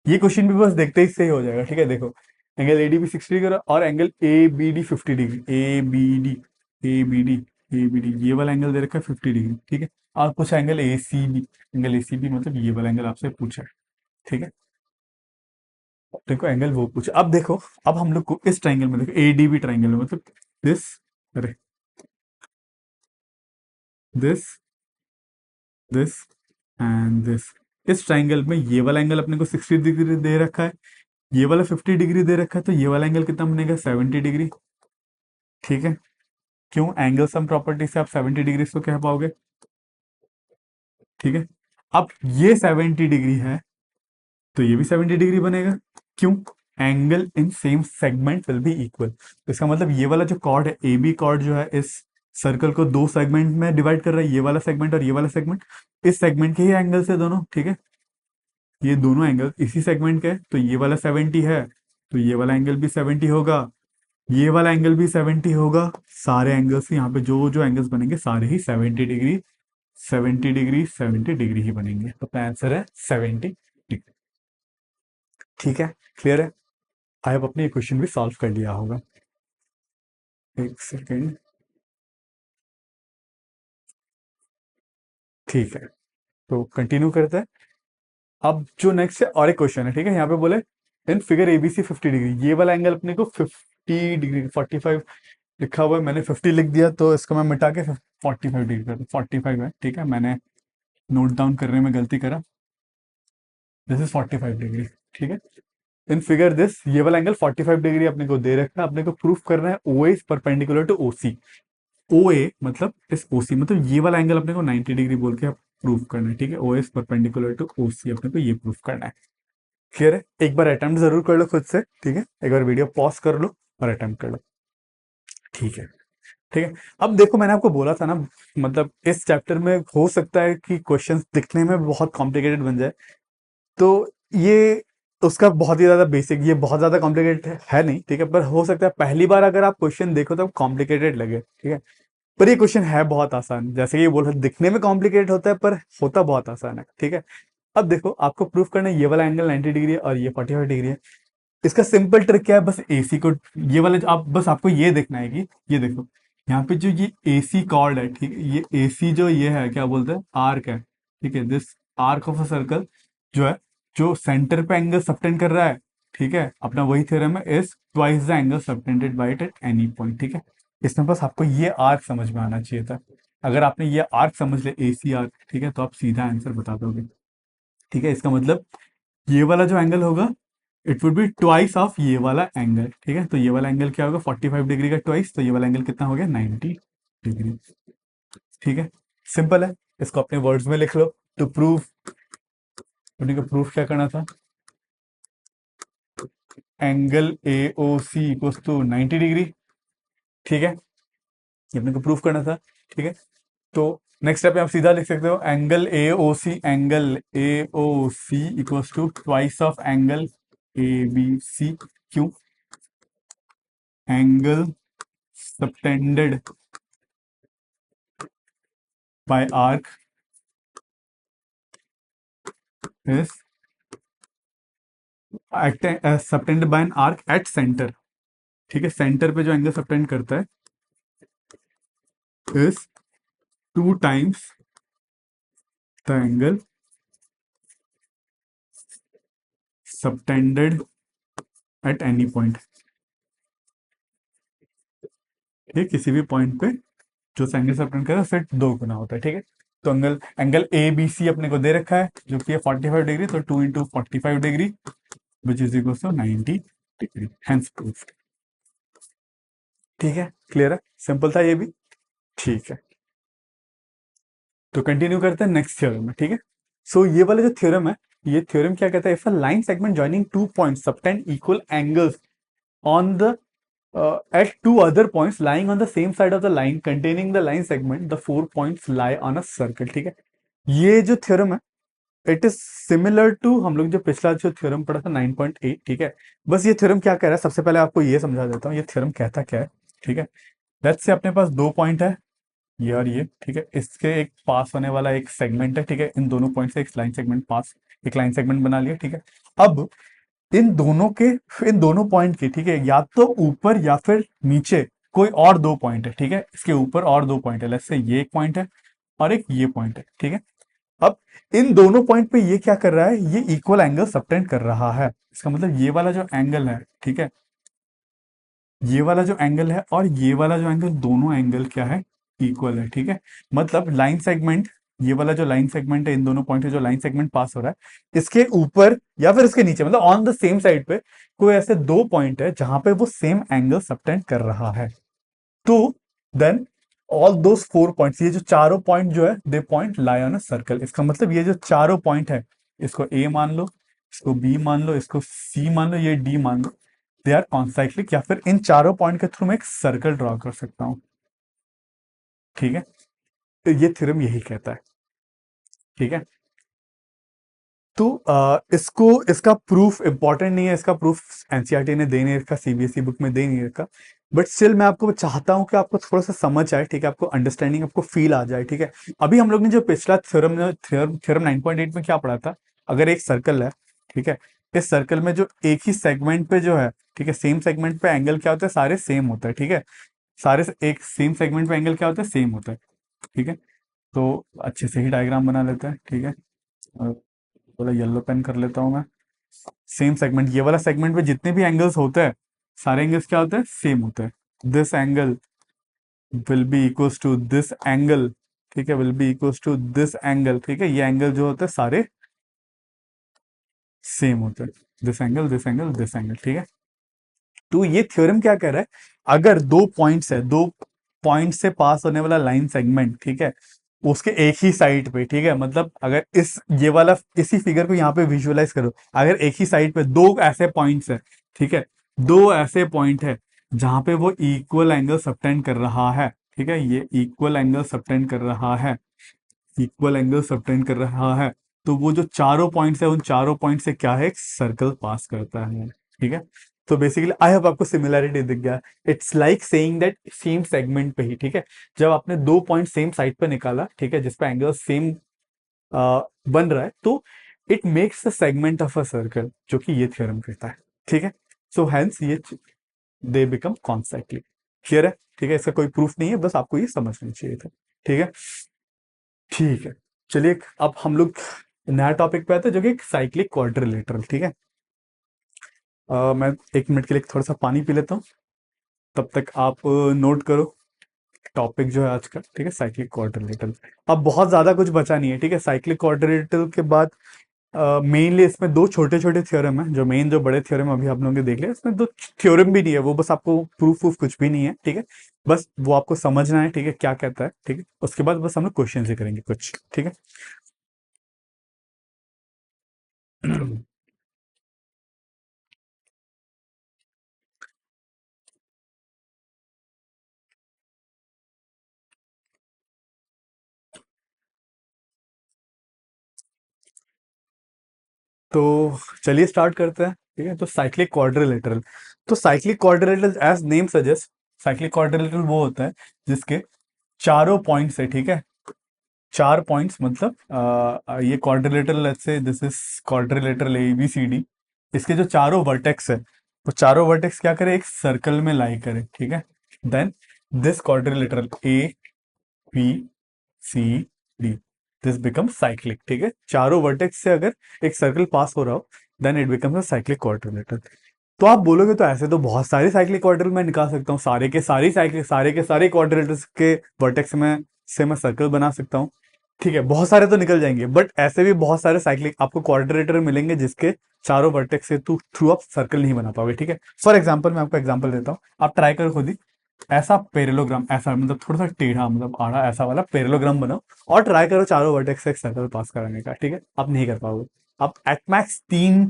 ये क्वेश्चन भी बस देखते ही सही हो जाएगा। ठीक है, देखो angle A D B 60 degree और angle A B D 50 degree, A B D, A B D, A B D, ये वाला एंगल दे रखा है 50 डिग्री। ठीक है, और कुछ angle A C B, angle A C B मतलब ये वाला एंगल आपसे पूछा है। ठीक है, देखो एंगल वो पूछा। अब देखो, अब हम लोग को इस ट्राइंगल में देखो, ए डी बी ट्राइंगल में, मतलब दिस, अरे दिस, दिस एंड दिस, इस ट्राइंगल में ये वाला एंगल अपने को 60 डिग्री दे रखा है, ये वाला 50 डिग्री दे रखा है, तो ये वाला एंगल कितना बनेगा 70 डिग्री। ठीक है, क्यों? एंगल सम प्रॉपर्टी से आप 70 डिग्री को कह पाओगे। ठीक है, अब ये 70 डिग्री है तो ये भी 70 डिग्री बनेगा। क्यों? Angle in same segment will be equal. तो इसका मतलब ये वाला जो कॉर्ड है, ए बी कॉर्ड जो है, इस सर्कल को दो सेगमेंट में डिवाइड कर रहा है, ये वाला सेगमेंट और ये वाला सेगमेंट। इस सेगमेंट के ही एंगल से दोनों। ठीक है, ये दोनों एंगल इसी सेगमेंट के हैं, तो ये वाला 70 है तो ये वाला एंगल भी 70 होगा, ये वाला एंगल भी 70 होगा। सारे एंगल्स यहाँ पे जो जो एंगल्स बनेंगे सारे ही 70 डिग्री, 70 डिग्री, 70 डिग्री ही बनेंगे। तो अपना आंसर है 70 डिग्री। ठीक है, क्लियर है? आई होप अपने क्वेश्चन भी सॉल्व कर लिया होगा। एक सेकेंड, ठीक है, तो कंटिन्यू करते हैं। अब जो नेक्स्ट है और एक क्वेश्चन है, ठीक है। यहाँ पे बोले इन फिगर एबीसी 50 डिग्री, ये वाला एंगल अपने को 50 डिग्री 45 लिखा हुआ है, मैंने 50 लिख दिया, तो इसको मैं मिटा के 45 डिग्री कर दूं। 45 है, ठीक है, मैंने नोट डाउन करने में गलती करा। दिस इज 45 डिग्री, ठीक है। इन फिगर दिस, ये वाला एंगल 45 डिग्री अपने को दे रखा है, अपने को प्रूफ करना है ओ ए परपेंडिकुलर टू ओ सी। ओ ए मतलब इस ओ सी, मतलब ये वाला एंगल अपने को 90 डिग्री बोल के प्रूफ करना है, ठीक है। O S perpendicular to O C अपने को ये प्रूफ करना है। क्लियर है? एक बार अटेम्प्ट जरूर कर लो खुद से, ठीक है। एक बार वीडियो पॉज कर लो और अटेम्प्ट कर लो, ठीक है। ठीक है, अब देखो मैंने आपको बोला था ना, मतलब इस चैप्टर में हो सकता है कि क्वेश्चंस दिखने में बहुत कॉम्प्लिकेटेड बन जाए, तो ये उसका बहुत ही ज्यादा बेसिक, ये बहुत ज्यादा कॉम्प्लिकेटेड है नहीं, ठीक है। पर हो सकता है पहली बार अगर आप क्वेश्चन देखो तो कॉम्प्लिकेटेड लगे, ठीक है। पर ये क्वेश्चन है बहुत आसान, जैसे कि ये बोल रहे दिखने में कॉम्प्लिकेटेड होता है पर होता बहुत आसान है, ठीक है। अब देखो आपको प्रूफ करना है ये वाला एंगल 90 डिग्री है और ये 45 डिग्री है। इसका सिंपल ट्रिक क्या है, बस एसी को, ये वाले जो आप, बस आपको ये देखना है कि ये देखो यहाँ पे जो ये एसी कॉर्ड है, ठीक है, ये एसी जो ये है क्या बोलते हैं, आर्क है, ठीक है। This arc of a circle जो है, जो सेंटर पे एंगल सबटेंड कर रहा है, ठीक है, अपना वही थ्योरम है, is twice the angle subtended by it at any point, ठीक है। इसमें बस आपको ये आर्क समझ में आना चाहिए था। अगर आपने ये आर्क समझ लिया, एसी आर्क, ठीक है, तो आप सीधा आंसर बता दोगे, ठीक है। इसका मतलब ये वाला जो एंगल होगा, it would be twice of ये वाला एंगल, ठीक है। तो ये वाला एंगल क्या होगा, 45 डिग्री का ट्वाइस, तो ये वाला एंगल कितना हो गया, 90 डिग्री, ठीक है। सिंपल है, इसको अपने वर्ड्स में लिख लो। टू प्रूव, अपने को प्रूफ क्या करना था, angle A O C equals to 90 degree, ठीक है, ये अपने को प्रूफ करना था, ठीक है। तो नेक्स्ट स्टेप पे आप सीधा लिख सकते हो angle A O C, angle A O C equals to twice of angle A B C. क्यों? Angle subtended by arc is subtended by an arc at center, ठीक है। सेंटर पे जो एंगल सबटेंड करता है is 2 times the angle subtended at any point, ठीक है। किसी भी पॉइंट पे जो एंगल सबटेंड कर रहा है उससे 2 गुना होता है, ठीक है। तो angle angle A B C अपने को दे रखा है जो कि है 45 डिग्री, तो 2 × 45 degree which is equal to 90 degree, hence proofed, ठीक है। क्लियर है? सिंपल था ये भी, ठीक है। तो कंटिन्यू करते हैं नेक्स्ट थ्योरम में, ठीक है। सो ये वाला जो थ्योरम है, ये थ्योरम क्या कहता है, if a line segment joining 2 points subtend equal angles on the at 2 other points lying on the same side of the line containing the line segment, the 4 points lie on a circle, ठीक है। ये जो theorem है, it is similar to हम लोग जो पिछला जो थ्योरम पढ़ा था 9.8, ठीक है। बस ये थ्योरम क्या कह रहा है, सबसे पहले आपको ये समझा देता हूँ ये थ्योरम कहता क्या है, ठीक है। लेट्स से अपने पास 2 पॉइंट है, ये और ये, ठीक है। इसके एक पास होने वाला एक सेगमेंट है, ठीक है। इन दोनों पॉइंट से एक लाइन सेगमेंट पास, एक लाइन सेगमेंट बना लिया, ठीक है। अब इन दोनों के, इन दोनों पॉइंट के, ठीक है, या तो ऊपर या फिर नीचे कोई और 2 पॉइंट है, ठीक है। इसके ऊपर और 2 पॉइंट है, लेट्स से ये एक पॉइंट है और एक ये पॉइंट है, ठीक है। अब इन दोनों पॉइंट पे ये क्या कर रहा है, ये इक्वल एंगल सबटेंड कर रहा है। इसका मतलब ये वाला जो एंगल है, ठीक है, ये वाला जो एंगल है और ये वाला जो एंगल, दोनों एंगल क्या है, इक्वल है, ठीक है। मतलब लाइन सेगमेंट, ये वाला जो लाइन सेगमेंट है, इन दोनों पॉइंट से जो लाइन सेगमेंट पास हो रहा है, इसके ऊपर या फिर इसके नीचे, मतलब ऑन द सेम साइड पे कोई ऐसे 2 पॉइंट है जहां पे वो सेम एंगल सबटेंड कर रहा है। तो देन ऑल दोस 4 पॉइंट्स, ये जो चारों पॉइंट जो है, they point lie on a circle. इसका मतलब ये जो चारों पॉइंट है, इसको ए मान लो, इसको बी मान लो, इसको सी मान लो, ये डी मान लो, दे आर कॉन्साइक्लिक, या फिर इन चारों पॉइंट के थ्रू मैं एक सर्कल ड्रॉ कर सकता हूं, ठीक है। तो ये थ्योरम यही कहता है, ठीक है। तो इसको, इसका प्रूफ इंपॉर्टेंट नहीं है, इसका प्रूफ एनसीईआरटी ने दे नहीं रखा, सीबीएसई बुक में दे नहीं रखा, बट स्टिल मैं आपको चाहता हूं कि आपको थोड़ा सा समझ आए, ठीक है, आपको अंडरस्टैंडिंग, आपको फील आ जाए, ठीक है। अभी हम लोग ने जो पिछला थ्योरम थ्योरम थ्योरम 9.8 में क्या पढ़ा था, अगर एक सर्कल है, ठीक है, इस सर्कल में जो एक ही सेगमेंट पे जो है, ठीक है, सेम सेगमेंट पे एंगल क्या होता है, सारे सेम होता है, ठीक है। सारे एक सेम सेगमेंट पे एंगल क्या होता है, सेम होता है, ठीक है। तो अच्छे से ही डायग्राम बना लेते हैं, ठीक है। और थोड़ा येलो पेन कर लेता हूँ मैं। सेम सेगमेंट, ये वाला सेगमेंट में जितने भी एंगल्स होते हैं, सारे एंगल्स क्या होते हैं, सेम होते हैं। This angle will be equals to this angle, ठीक है, will be equals to this angle, ठीक है। ये एंगल जो होते हैं सारे सेम होते हैं, this angle, this angle, this angle, ठीक है। तो ये थ्योरम क्या कह रहा है, अगर दो पॉइंट्स है, दो पॉइंट से पास होने वाला लाइन सेगमेंट, ठीक है, उसके एक ही साइड पे, ठीक है, मतलब अगर इस ये वाला इसी फिगर को यहाँ पे विजुअलाइज करो, अगर एक ही साइड पे दो ऐसे पॉइंट्स है, ठीक है, दो ऐसे पॉइंट है जहां पे वो इक्वल एंगल सबटेंड कर रहा है, ठीक है, ये इक्वल एंगल सबटेंड कर रहा है, इक्वल एंगल सबटेंड कर रहा है, तो वो जो चारों पॉइंट्स है, उन चारों पॉइंट से क्या है, एक सर्कल पास करता है, ठीक है। तो बेसिकली आई होप आपको सिमिलैरिटी दिख गया। It's like saying that same segment पे ही, ठीक है, जब आपने दो पॉइंट सेम साइड पे निकाला, ठीक है, जिसपे एंगल सेम बन रहा है, तो it makes the segment of a circle, जो कि ये थ्योरम कहता है, ठीक है। सो हेंस ये दे बिकम कॉन्साइक्लिक। क्लियर है, ठीक है, इसका कोई प्रूफ नहीं है, बस आपको ये समझना चाहिए था, ठीक है। ठीक है, चलिए अब हम लोग नया टॉपिक पे आते हैं, जो कि साइक्लिक क्वाड्रिलेटरल, ठीक है। मैं 1 मिनट के लिए थोड़ा सा पानी पी लेता हूँ, तब तक आप नोट करो टॉपिक जो है आज का, ठीक है, साइक्लिक क्वाड्रिलेटरल। अब बहुत ज्यादा कुछ बचा नहीं है, ठीक है। साइक्लिक क्वाड्रिलेटरल के बाद मेनली इसमें दो छोटे छोटे थ्योरम है, जो मेन जो बड़े थ्योरम अभी आप लोगों ने देख लिया, इसमें दो थ्योरम भी नहीं है, वो बस आपको प्रूफ वूफ कुछ भी नहीं है, ठीक है। बस वो आपको समझना है, ठीक है, क्या कहता है, ठीक है। उसके बाद बस हम लोग क्वेश्चन ही करेंगे कुछ, ठीक है। तो चलिए स्टार्ट करते हैं, ठीक है। तो साइक्लिक क्वाड्रिलेटरल, तो cyclic quadrilateral as name suggest, cyclic quadrilateral वो होता है जिसके चारों पॉइंट्स है, ठीक है, चार पॉइंट्स, मतलब ये quadrilateral, let's say this is quadrilateral A B C D, इसके जो चारों वर्टेक्स है, वो चारों वर्टेक्स क्या करे, एक सर्कल में लाई करे, ठीक है। Then this quadrilateral A B C D, this become cyclic, ठीक है। चारों वर्टेक्स से अगर एक सर्कल पास हो रहा हो, then it becomes a cyclic quadrilateral. तो आप बोलोगे तो ऐसे तो बहुत सारे साइक्लिक क्वाड्रिल मैं निकाल सकता हूँ, सारे के सारे साइक्लिक, सारे के सारे क्वाड्रिलेटर्स के वर्टेक्स में से मैं सर्कल बना सकता हूँ, ठीक है, बहुत सारे तो निकल जाएंगे, बट ऐसे भी बहुत सारे साइक्लिक आपको क्वाड्रिलेटर मिलेंगे जिसके चारों वर्टेक्स से थ्रू आप सर्कल नहीं बना पाओगे, ठीक है। फॉर एग्जाम्पल मैं आपको एग्जाम्पल देता हूँ, आप ट्राई करो खुद ही, ऐसा पैरेललोग्राम, ऐसा मतलब थोड़ा सा टेढ़ा, मतलब आड़ा, ऐसा वाला पैरेललोग्राम बनाओ और ट्राई करो चारों वर्टेक्स से एक सर्कल पास कराने का, ठीक है, आप नहीं कर पाओगे। आप एट मैक्स 3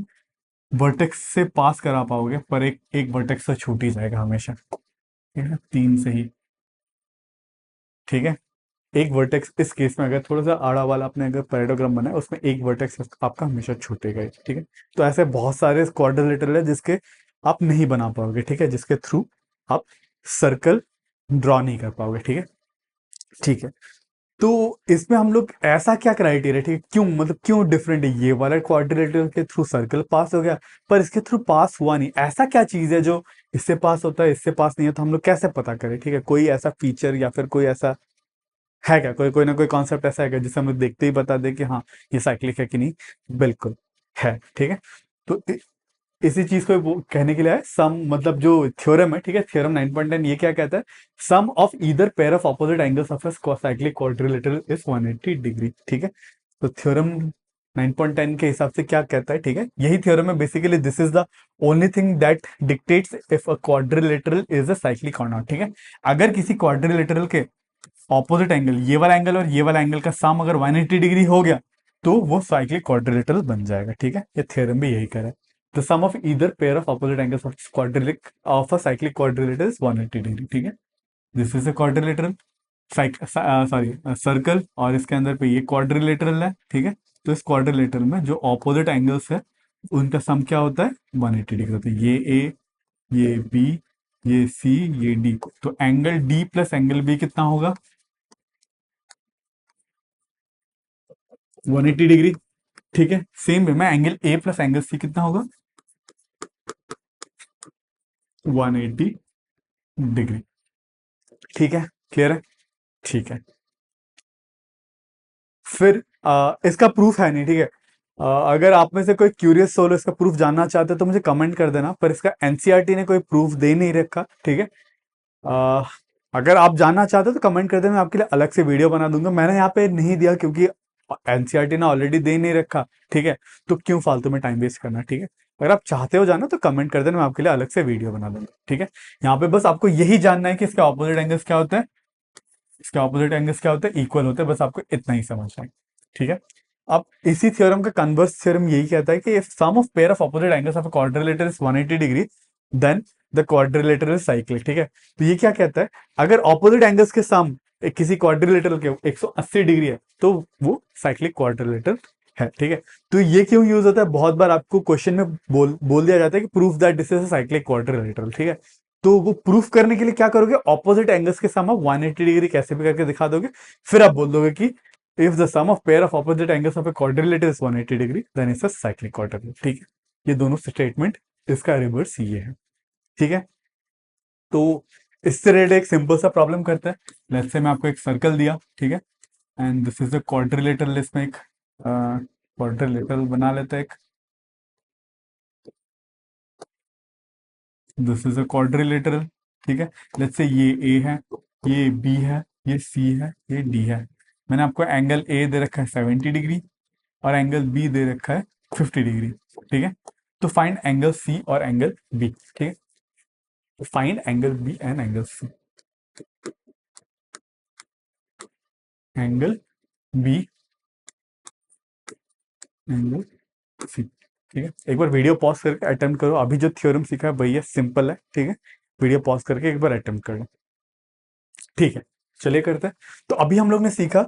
वर्टेक्स से पास करा पाओगे, पर एक एक वर्टेक्स से छूट ही जाएगा हमेशा, ठीक है, 3 से ही, ठीक है। एक वर्टेक्स इस केस में अगर थोड़ा सा आड़ा वाला आपने अगर पैरेललोग्राम बनाया, उसमें एक वर्टेक्स आपका हमेशा छूटेगा ही, ठीक है। तो ऐसे बहुत सारे क्वाड्रिलेटरल है जिसके आप नहीं बना पाओगे, ठीक है, जिसके थ्रू आप सर्कल ड्रॉ नहीं कर पाओगे, ठीक है, ठीक है। तो इसमें हम लोग ऐसा क्या क्राइटेरिया, ठीक है, क्यों, मतलब क्यों डिफरेंट है, ये वाला क्वाड्रिलेटरल के थ्रू सर्कल पास हो गया पर इसके थ्रू पास हुआ नहीं, ऐसा क्या चीज है जो इससे पास होता है इससे पास नहीं होता, हम लोग कैसे पता करें, ठीक है। कोई ऐसा फीचर या फिर कोई ऐसा है क्या, कोई कोई ना कोई कॉन्सेप्ट ऐसा है क्या जिसे हम लोग देखते ही बता दे कि हाँ ये साइक्लिक है कि नहीं, बिल्कुल है, ठीक है। तो इसी चीज को कहने के लिए है सम, मतलब जो थ्योरम है, ठीक है, थ्योरम 9.10 ये क्या कहता है, sum of either pair of opposite angles of a cyclic quadrilateral is 180 degree, ठीक है। तो थ्योरम 9.10 के हिसाब से क्या कहता है, ठीक है, यही थ्योरम है basically, this is the only thing that dictates if a quadrilateral is a cyclic और नॉट, ठीक है। अगर किसी क्वाड्रिलेटरल के ऑपोजिट एंगल, ये वाला एंगल और ये वाला एंगल का सम अगर 180 डिग्री हो गया, तो वो साइक्लिक क्वाड्रिलेटरल बन जाएगा, ठीक है। ये थ्योरम भी यही कह रहा है, the sum of either pair of opposite angles of quadrilic of a cyclic quadrilateral is 180 degree, ठीक है। This is a quadrilateral sorry circle, और इसके अंदर पे ये क्वाड्रिलेटरल है, ठीक है। तो इस क्वाड्रिलेटरल में जो ऑपोजिट एंगल्स है उनका सम क्या होता है, 180 डिग्री होता है, ये ए, ये बी, ये सी, ये डी, तो angle D plus angle B कितना होगा, 180 डिग्री, ठीक है। सेम वे में angle A plus angle C कितना होगा, 180 डिग्री, ठीक है, क्लियर है, ठीक है। फिर इसका प्रूफ है नहीं, ठीक है। अगर आप में से कोई क्यूरियस सोल इसका प्रूफ जानना चाहते हो तो मुझे कमेंट कर देना, पर इसका एनसीईआरटी ने कोई प्रूफ दे नहीं रखा, ठीक है। अ, अगर आप जानना चाहते हो तो कमेंट कर देना, मैं आपके लिए अलग से वीडियो बना दूंगा। मैंने यहाँ पे नहीं दिया क्योंकि एनसीईआरटी ने ऑलरेडी दे नहीं रखा, ठीक है। तो क्यों फालतू में टाइम वेस्ट करना, ठीक है। अगर आप चाहते हो जानना तो कमेंट कर देना, मैं आपके लिए अलग से वीडियो बना दूंगा, ठीक है। यहाँ पे बस आपको यही जानना है कि इसके ऑपोजिट एंगल्स क्या होते हैं, इसके ऑपोजिट एंगल्स क्या होते हैं, इक्वल होते हैं, बस आपको इतना ही समझना है, ठीक है। अब इसी थ्योरम का कन्वर्स थ्योरम यही कहता है कि if sum of pair of opposite angles of a quadrilateral is 180 degree then the quadrilateral is cyclic, ठीक है। तो ये क्या कहता है, अगर ऑपोजिट एंगल्स के सम किसी क्वाड्रिलेटरल के 180 डिग्री है तो वो साइक्लिक क्वाड्रिलेटरल है, ठीक है। तो ये क्यों यूज होता है, बहुत बार आपको क्वेश्चन में बोल दिया जाता है कि proof that this is a cyclic quadrilateral, ठीक है। तो वो प्रूफ करने के लिए क्या करोगे, ऑपोजिट एंगल्स के सम ऑफ 180 डिग्री कैसे भी करके दिखा दोगे, फिर आप बोल दोगे कि if the sum of pair of opposite angles of a quadrilateral is 180 degree then it's a cyclic quadrilateral, ठीक है। ये दोनों स्टेटमेंट, इसका रिवर्स ये है, ठीक है। तो इससे रिलेटेड एक सिंपल सा प्रॉब्लम करते हैं। लेट्स से मैं आपको एक सर्कल दिया, ठीक है, and this is a quadrilateral, इसमें एक क्वाड्रिलेटरल बना लेते हैं एक, दिस इज अ क्वाड्रिलेटरल, ठीक है। लेट्स से ये ए है, ये बी है, ये सी है, ये डी है। मैंने आपको एंगल ए दे रखा है 70 डिग्री और एंगल बी दे रखा है 50 डिग्री, ठीक है। तो फाइंड एंगल सी और एंगल बी, ठीक है। तो find angle B and angle C, angle B angle C, ठीक है। एक बार वीडियो पॉज करके अटेम्प्ट करो, अभी जो थ्योरम सीखा है भैया सिंपल है, ठीक है। वीडियो पॉज करके एक बार अटेम्प्ट कर लो, ठीक है। चलिए करते हैं। तो अभी हम लोग ने सीखा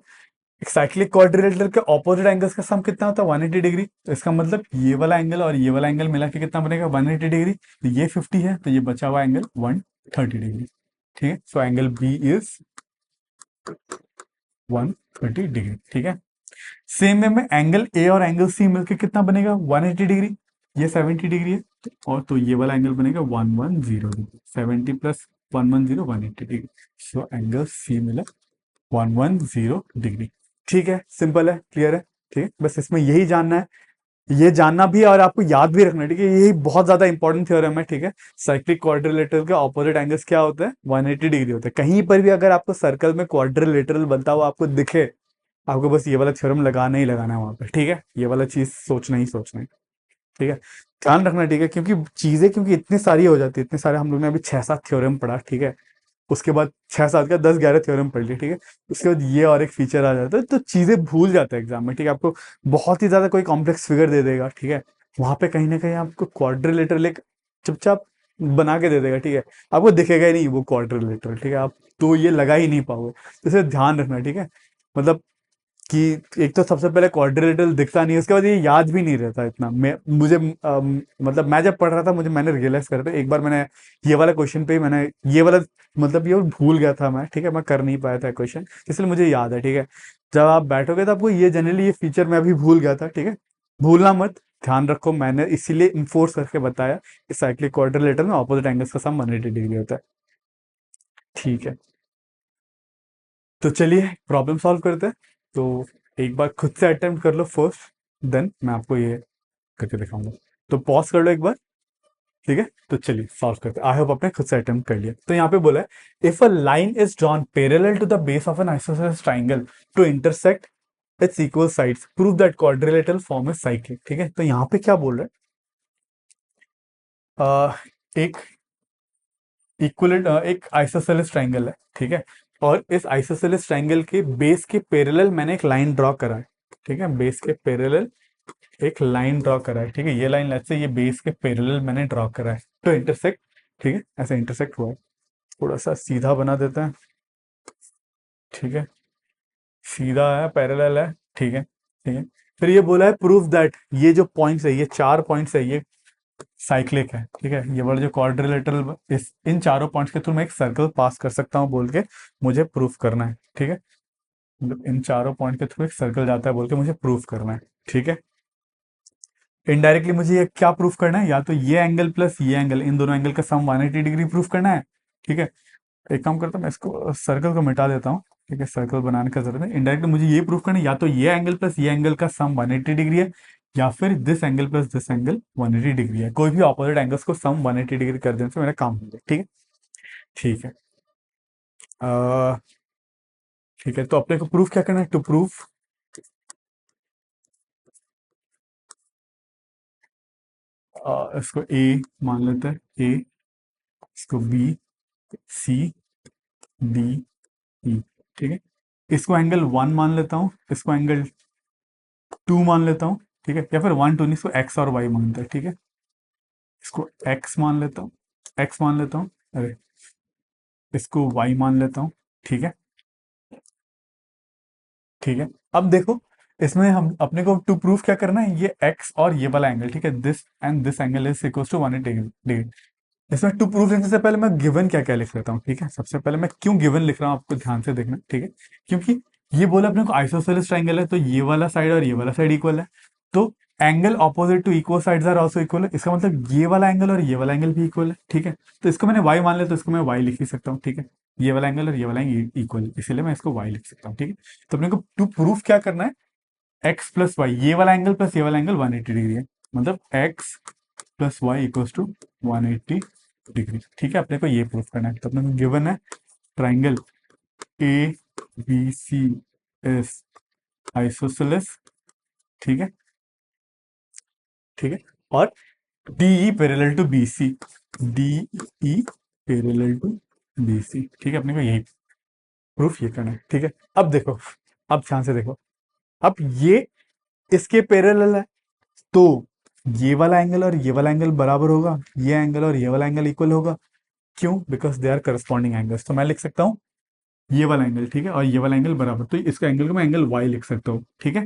एक साइक्लिक क्वाड्रिलेटरल के ऑपोजिट एंगल्स का सम कितना होता है, 180 डिग्री। तो इसका मतलब ये वाला एंगल और ये वाला एंगल मिला के कितना बनेगा, 180 डिग्री। तो ये 50 है, तो ये बचा हुआ एंगल 130 डिग्री, ठीक है। So angle B is 130 degree, ठीक है। सेम वे में एंगल ए और एंगल सी मिलकर कितना बनेगा, 180 डिग्री। ये 70 डिग्री है, और तो ये वाला एंगल बनेगा 110 degree. 70 plus 110 180 degree. So angle C मिला 110 डिग्री, ठीक है। सिंपल है, क्लियर है, ठीक है। बस इसमें यही जानना है, ये जानना भी है और आपको याद भी रखना है, ठीक है। यही बहुत ज्यादा इंपॉर्टेंट थ्योरम है, ठीक है। साइक्लिक क्वाड्रिलेटरल के ऑपोजिट एंगल्स क्या होते हैं, 180 डिग्री होते हैं। कहीं पर भी अगर आपको सर्कल में क्वाड्रिलेटरल बनता हुआ आपको दिखे, आपको बस ये वाला थ्योरम लगाना ही लगाना है वहां पर, ठीक है। ये वाला चीज सोचना ही सोचना है, ठीक है। ध्यान रखना, ठीक है, क्योंकि चीजें क्योंकि इतनी सारी हो जाती है, इतने सारे हम लोग ने अभी 6-7 थ्योरम पढ़ा, ठीक है। उसके बाद 6-7 का 10-11 थ्योरम पढ़ लिया, ठीक है। उसके बाद ये और एक फीचर आ जाता है, तो चीजें भूल जाते हैं एग्जाम में, ठीक है। आपको बहुत ही ज्यादा कोई कॉम्प्लेक्स फिगर दे देगा, ठीक है। वहां पे कहीं ना कहीं आपको क्वाड्रिलेटरल एक चुपचाप बना के दे देगा, ठीक है। आपको दिखेगा ही नहीं वो क्वाड्रिलेटरल, ठीक है। आप तो ये लगा ही नहीं पाओगे, तो इसे ध्यान रखना, ठीक है। मतलब कि एक तो सबसे पहले क्वाड्रिलेटरल दिखता नहीं है, उसके बाद ये याद भी नहीं रहता इतना। मुझे मतलब मैं जब पढ़ रहा था मैंने रियलाइज कर था, एक बार मैंने ये वाला क्वेश्चन पे ही मैंने ये वाला मतलब ये भूल गया था मैं, ठीक है। मैं कर नहीं पाया था क्वेश्चन, इसलिए मुझे याद है, ठीक है। जब आप बैठोगे तो आपको ये जनरली ये फीचर मैं अभी भूल गया था, ठीक है। भूलना मत, ध्यान रखो। मैंने इसीलिए इन्फोर्स करके बताया कि साइक्लिक क्वाड्रिलेटरल में ऑपोजिट एंगल्स का सम 180 डिग्री होता है, ठीक है। तो चलिए प्रॉब्लम सॉल्व करते हैं। तो एक बार खुद से अटेम्प्ट कर लो फर्स्ट, देन मैं आपको ये करके दिखाऊंगा। तो पॉज कर लो एक बार, ठीक है। तो चलिए सॉल्व करते हैं। आई होप आपने खुद से अटेम्प्ट कर लिया। तो यहाँ पे बोला है if a line is drawn parallel to the base of an isosceles triangle to intersect its equal sides prove that quadrilateral form is cyclic, ठीक है। तो यहाँ पे क्या बोल रहा है, एक इक्वलेंट एक आइसोसेलेस ट्राइंगल है, ठीक है। और इस आइसोसेलेस ट्राइंगल के बेस के पैरेलल मैंने एक लाइन ड्रॉ करा है, ठीक है। बेस के पैरेलल एक लाइन ड्रॉ करा है, ठीक है। ये लाइन लेट्स से ये बेस के पैरेलल मैंने ड्रॉ करा है तो इंटरसेक्ट, ठीक है, ऐसे इंटरसेक्ट हुआ है। थोड़ा सा सीधा बना देते हैं, ठीक है। सीधा है, पैरेलल है, ठीक है, ठीक है। फिर ये बोला है प्रूफ दैट ये जो पॉइंट्स है, ये 4 पॉइंट्स है, ये साइक्लिक है, ठीक है। ये वाला जो क्वाड्रिलेटरल, इस इन चारों पॉइंट्स के थ्रू मैं एक सर्कल पास कर सकता हूँ बोल के मुझे प्रूफ करना है, ठीक है। मतलब इन चारों पॉइंट के थ्रू एक सर्कल जाता है बोल के मुझे प्रूफ करना है, ठीक है। इनडायरेक्टली मुझे ये क्या प्रूफ करना है, या तो ये एंगल प्लस ये एंगल, इन दोनों एंगल का सम 180 डिग्री प्रूफ करना है, ठीक है। एक काम करता हूँ, मैं इसको सर्कल को मिटा देता हूँ, ठीक है, सर्कल बनाने का जरूरत है। इनडायरेक्टली मुझे ये प्रूफ करना है, या तो ये एंगल प्लस ये एंगल का सम 180 डिग्री है, या फिर this angle plus this angle 180 degree है। कोई भी ऑपोजिट एंगल्स को सम 180 डिग्री कर देने से मेरा काम हो जाए। ठीक है, ठीक है। अह, ठीक है, तो अपने को प्रूफ क्या करना है? टू प्रूफ इसको ए मान लेते हैं, ए, इसको बी, सी, डी, ई। ठीक है, इसको एंगल 1 मान लेता हूँ, इसको एंगल 2 मान लेता हूँ। ठीक है, या फिर 1 2 नहीं, इसको एक्स और वाई मानते हैं। ठीक है, इसको एक्स मान लेता हूँ, एक्स मान लेता हूँ, अरे इसको वाई मान लेता हूँ। ठीक है, ठीक है। अब देखो, इसमें हम अपने को टू प्रूफ क्या करना है, ये एक्स और ये वाला एंगल, ठीक है, this and this angle is equal to 180 degree. इसमें टू प्रूफ लिखने से पहले मैं गिवन क्या क्या लिख लेता हूँ। ठीक है, सबसे पहले मैं क्यों गिवन लिख रहा हूँ आपको ध्यान से देखना। ठीक है, क्योंकि ये बोला अपने को आइसोसेलेस ट्राइंगल है, तो ये वाला साइड और ये वाला साइड इक्वल है, तो angle opposite to equal sides are also equal है। इसका मतलब ये वाला एंगल और ये वाला एंगल भी इक्वल है। ठीक है, तो इसको मैंने y मान लिया, तो इसको मैं y लिख ही सकता हूँ। ठीक है, ये वाला एंगल और ये वाला एंगल इक्वल है, इसीलिए मैं इसको y लिख सकता हूँ। ठीक है, तो अपने को टू प्रूफ क्या करना है, एक्स प्लस वाई, ये वाला एंगल प्लस ये वाला एंगल 180 डिग्री है, मतलब X plus Y equals to 180 degree. ठीक है, अपने को ये प्रूफ करना है। तो अपने को गिवन है triangle A B C is isosceles. ठीक है, ठीक है, और D E parallel to B C, D E parallel to B C. ठीक है, अपने को यही प्रूफ ये करना है। ठीक है, अब देखो, अब ध्यान से देखो, अब ये इसके पैरेलल है, तो ये वाला एंगल और ये वाला एंगल बराबर होगा, ये एंगल और ये वाला एंगल इक्वल होगा। क्यों? Because they are corresponding angles. तो मैं लिख सकता हूँ ये वाला एंगल, ठीक है, और ये वाला एंगल बराबर, तो इसका एंगल को मैं एंगल वाई लिख सकता हूँ। ठीक है,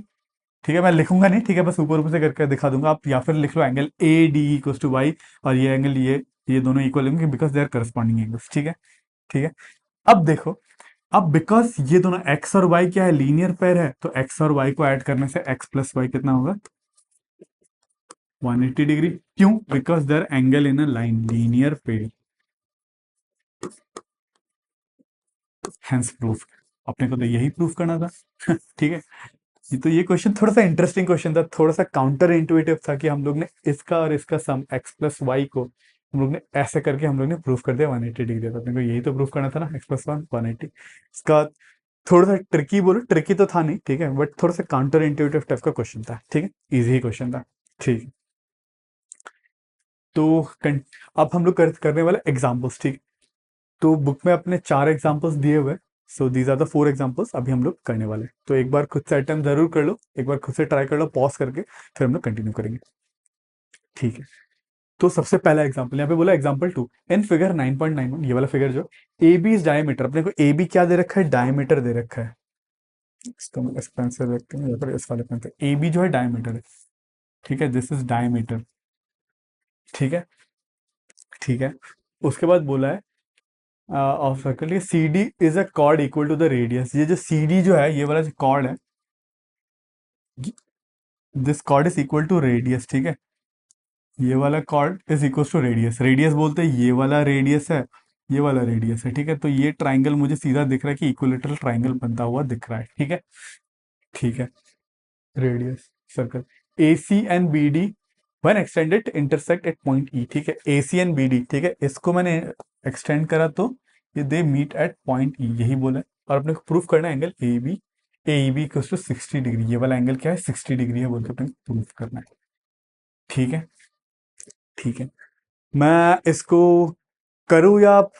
ठीक है, मैं लिखूंगा नहीं, ठीक है, बस ऊपर ऊपर से करके दिखा दूंगा आप, या फिर लिख लो angle A D equal to Y, और ये एंगल ये दोनों इक्वल होंगे because they are corresponding angles. ठीक है, ठीक है। अब देखो, अब बिकॉज ये दोनों एक्स और वाई क्या है, लीनियर पेयर है, तो एक्स और वाई को ऐड करने से एक्स प्लस वाई कितना होगा, 180 डिग्री। क्यों? Because their angle in a line, linear pair, hence proof. अपने को तो यही प्रूफ करना था। ठीक है, ये क्वेश्चन थोड़ा सा इंटरेस्टिंग क्वेश्चन था, थोड़ा सा काउंटर इंटुइटिव था, कि हम लोग ने इसका और इसका सम एक्स प्लस वाई को हम लोग ने ऐसे करके हम लोग ने प्रूफ कर दिया 180 डिग्री। तो अपने को यही तो प्रूफ करना था ना, एक्स प्लस वन 180। इसका थोड़ा सा ट्रिकी, बोलो ट्रिकी तो था नहीं, ठीक है, बट थोड़ा सा काउंटर इंटुइटिव टाइप का क्वेश्चन था। ठीक है, इजी ही क्वेश्चन था। ठीक है, तो अब हम लोग करने वाले एग्जाम्पल्स। ठीक, तो बुक में अपने 4 एग्जाम्पल्स दिए हुए, so these are the 4 examples अभी हम लोग करने वाले। तो एक बार खुद से अटेम्प्ट जरूर कर लो, एक बार खुद से ट्राई कर लो पॉज करके, फिर हम लोग कंटिन्यू करेंगे। ठीक है, तो सबसे पहला एग्जाम्पल यहाँ पे बोला एग्जाम्पल 2, इन फिगर 9.91, ये वाला फिगर जो ए बी इज डायमीटर, अपने को ए बी क्या दे रखा है, डायमीटर दे रखा है। इसको मैं इस पेंसिल रखते हैं, या फिर इस वाले पेंसिल, ए बी जो है डायमीटर है। ठीक है, दिस इज डायमीटर। ठीक है, ठीक है, उसके बाद बोला है ऑफ सर्कल, ये C D is a chord equal to the radius. ये जो सी डी जो है, ये वाला जो कॉर्ड है, this chord is equal to radius. ठीक है, ये वाला chord is equal to radius, radius बोलते हैं ये वाला रेडियस है, ये वाला रेडियस है। ठीक है, तो ये ट्राइंगल मुझे सीधा दिख रहा है कि इक्विलेटरल ट्राइंगल बनता हुआ दिख रहा है। ठीक है, ठीक है, radius circle A C and B D one extended intersect at point E. ठीक है, A C and B D, ठीक है, इसको मैंने एक्सटेंड करा तो ये they meet at point E, यही बोला है। और अपने को प्रूफ करना है angle A E B equal to 60 degree, ये वाला एंगल क्या है, 60 डिग्री है बोल के अपने को प्रूफ करना है। ठीक है, ठीक है, मैं इसको करूँ या आप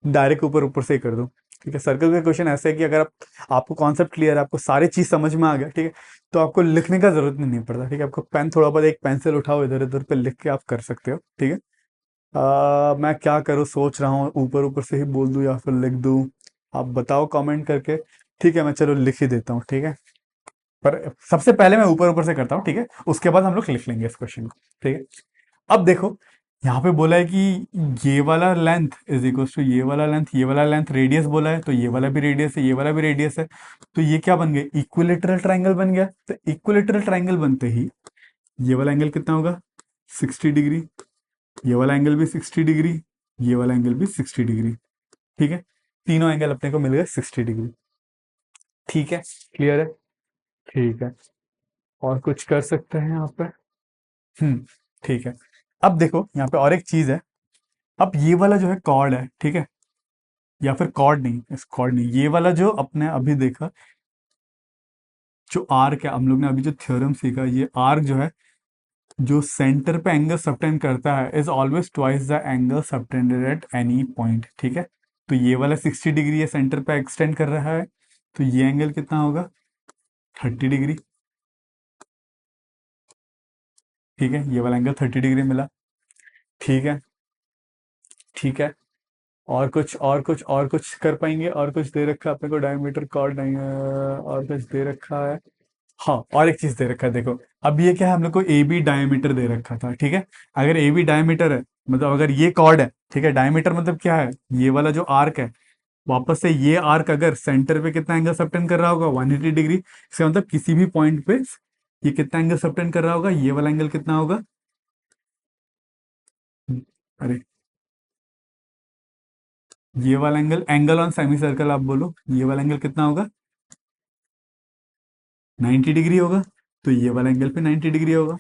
डायरेक्ट ऊपर ऊपर से ही कर दूं? ठीक है, सर्कल का क्वेश्चन ऐसा है कि अगर आपको कॉन्सेप्ट क्लियर है, आपको सारी चीज समझ में आ गया, ठीक है, तो आपको लिखने का जरूरत नहीं पड़ता। ठीक है, आपको पेन थोड़ा बहुत एक पेंसिल उठाओ, इधर उधर पे लिख के आप कर सकते हो। ठीक है, मैं क्या करूँ सोच रहा हूँ, ऊपर ऊपर से ही बोल दूं या फिर लिख दूं, आप बताओ कमेंट करके। ठीक है, मैं चलो लिख ही देता हूँ। ठीक है, पर सबसे पहले मैं ऊपर ऊपर से करता हूँ। ठीक है, उसके बाद हम लोग लिख लेंगे इस क्वेश्चन को। ठीक है, अब देखो, यहाँ पे बोला है कि ये वाला लेंथ इज इक्वल टू ये वाला लेंथ, ये वाला लेंथ रेडियस बोला है, तो ये वाला भी रेडियस है, ये वाला भी रेडियस है, तो ये क्या बन गया, इक्विलेटरल ट्राइंगल बन गया। तो इक्विलेटरल ट्राइंगल बनते ही ये वाला एंगल कितना होगा, 60 डिग्री, ये वाला एंगल भी 60 डिग्री, ये वाला एंगल भी 60 डिग्री। ठीक है, तीनों एंगल अपने को मिल गए 60 डिग्री। ठीक है, क्लियर है। ठीक है, और कुछ कर सकते हैं यहाँ पे। हम्म, ठीक है। अब देखो यहाँ पे और एक चीज है। अब ये वाला जो है कॉर्ड है, ठीक है, या फिर कॉर्ड नहीं, इस कॉर्ड नहीं, ये वाला जो अपने अभी देखा, जो आर्क है, हम लोग ने अभी जो थ्योरम सीखा, ये आर्क जो है, जो सेंटर पे एंगल सबटेंड करता है, is always twice the angle subtended at any point, ठीक है। तो ये वाला 60 डिग्री है, सेंटर पे एक्सटेंड कर रहा है, तो ये एंगल कितना होगा, 30 डिग्री, ठीक है, ये वाला एंगल 30 डिग्री मिला। ठीक है, ठीक है। और कुछ कर पाएंगे, और कुछ दे रखा है अपने को, डायमीटर कॉर्ड नहीं और कुछ दे रखा है। हाँ, और एक चीज दे रखा है, देखो। अब ये क्या है, हम लोग को ए बी डायमीटर दे रखा था, ठीक है। अगर ए बी डायमीटर है, मतलब अगर ये कॉर्ड है, ठीक है, डायमीटर मतलब क्या है, ये वाला जो आर्क है, वापस से ये आर्क अगर सेंटर पे कितना एंगल सबटेंड कर रहा होगा, 180 डिग्री, इसका मतलब किसी भी पॉइंट पे ये कितना एंगल सबटेंड कर रहा होगा, ये वाला एंगल कितना होगा। अरे, ये वाला angle, angle on semi circle आप बोलो, ये वाला एंगल कितना होगा, 90 डिग्री होगा। तो ये वाला एंगल पे 90 डिग्री होगा।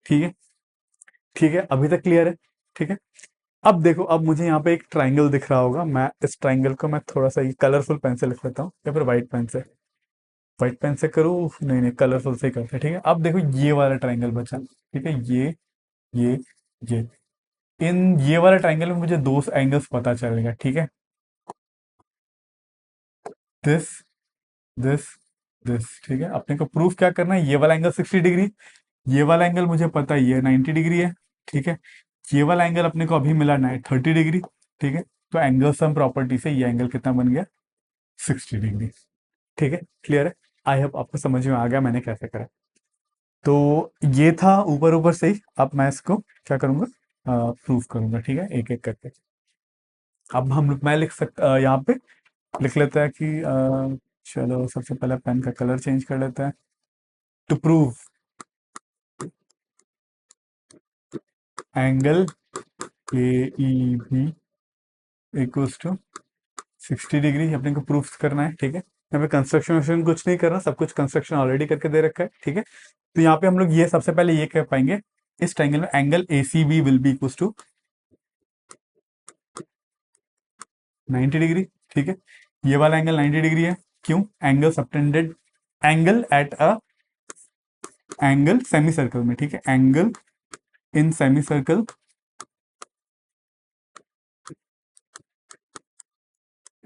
ठीक है, ठीक है, अभी तक क्लियर है। ठीक है, अब देखो, अब मुझे यहाँ पे एक ट्राइंगल दिख रहा होगा, मैं इस ट्राइंगल को मैं थोड़ा सा कलरफुल पेन से लिख लेता हूँ, या फिर व्हाइट पेन से। व्हाइट पेन से करूँ, नहीं नहीं, कलरफुल से ही करते हैं, ठीक है। अब देखो ये वाला ट्राइंगल बचा, ठीक है, ये ये इन ये वाला ट्राइंगल में मुझे दो एंगल्स पता चलेगा, ठीक है। दिस दिस दिस, ठीक है। अपने को प्रूफ क्या करना है, ये वाला एंगल 60 डिग्री, ये वाला एंगल मुझे पता ही है 90 डिग्री है, ठीक है। ये वाला एंगल अपने को अभी मिला ना 30 डिग्री, ठीक है। तो एंगल सम प्रॉपर्टी से ये एंगल कितना बन गया, 60 डिग्री। ठीक है, क्लियर है। आई होप आपको समझ में आ गया मैंने कैसे करा। तो ये था ऊपर ऊपर से ही। अब मैं इसको क्या करूंगा, प्रूफ करूंगा, ठीक है, एक एक करके। अब मैं लिख सकता, यहाँ पे लिख लेता है कि चलो सबसे पहले पेन का कलर चेंज कर लेते हैं। To prove angle A E B equals to 60 degree, अपने को प्रूफ करना है, ठीक है। यहाँ पे कंस्ट्रक्शन वक्शन कुछ नहीं करना, सब कुछ कंस्ट्रक्शन ऑलरेडी करके दे रखा है, ठीक है। तो यहाँ पे हम लोग ये सबसे पहले ये कह पाएंगे, इस ट्राइंगल में angle A C B will be equals to 90 degree, ठीक है। ये वाला एंगल 90 डिग्री है, क्यों, angle subtended, angle at a angle semi circle में, ठीक है, angle in semi circle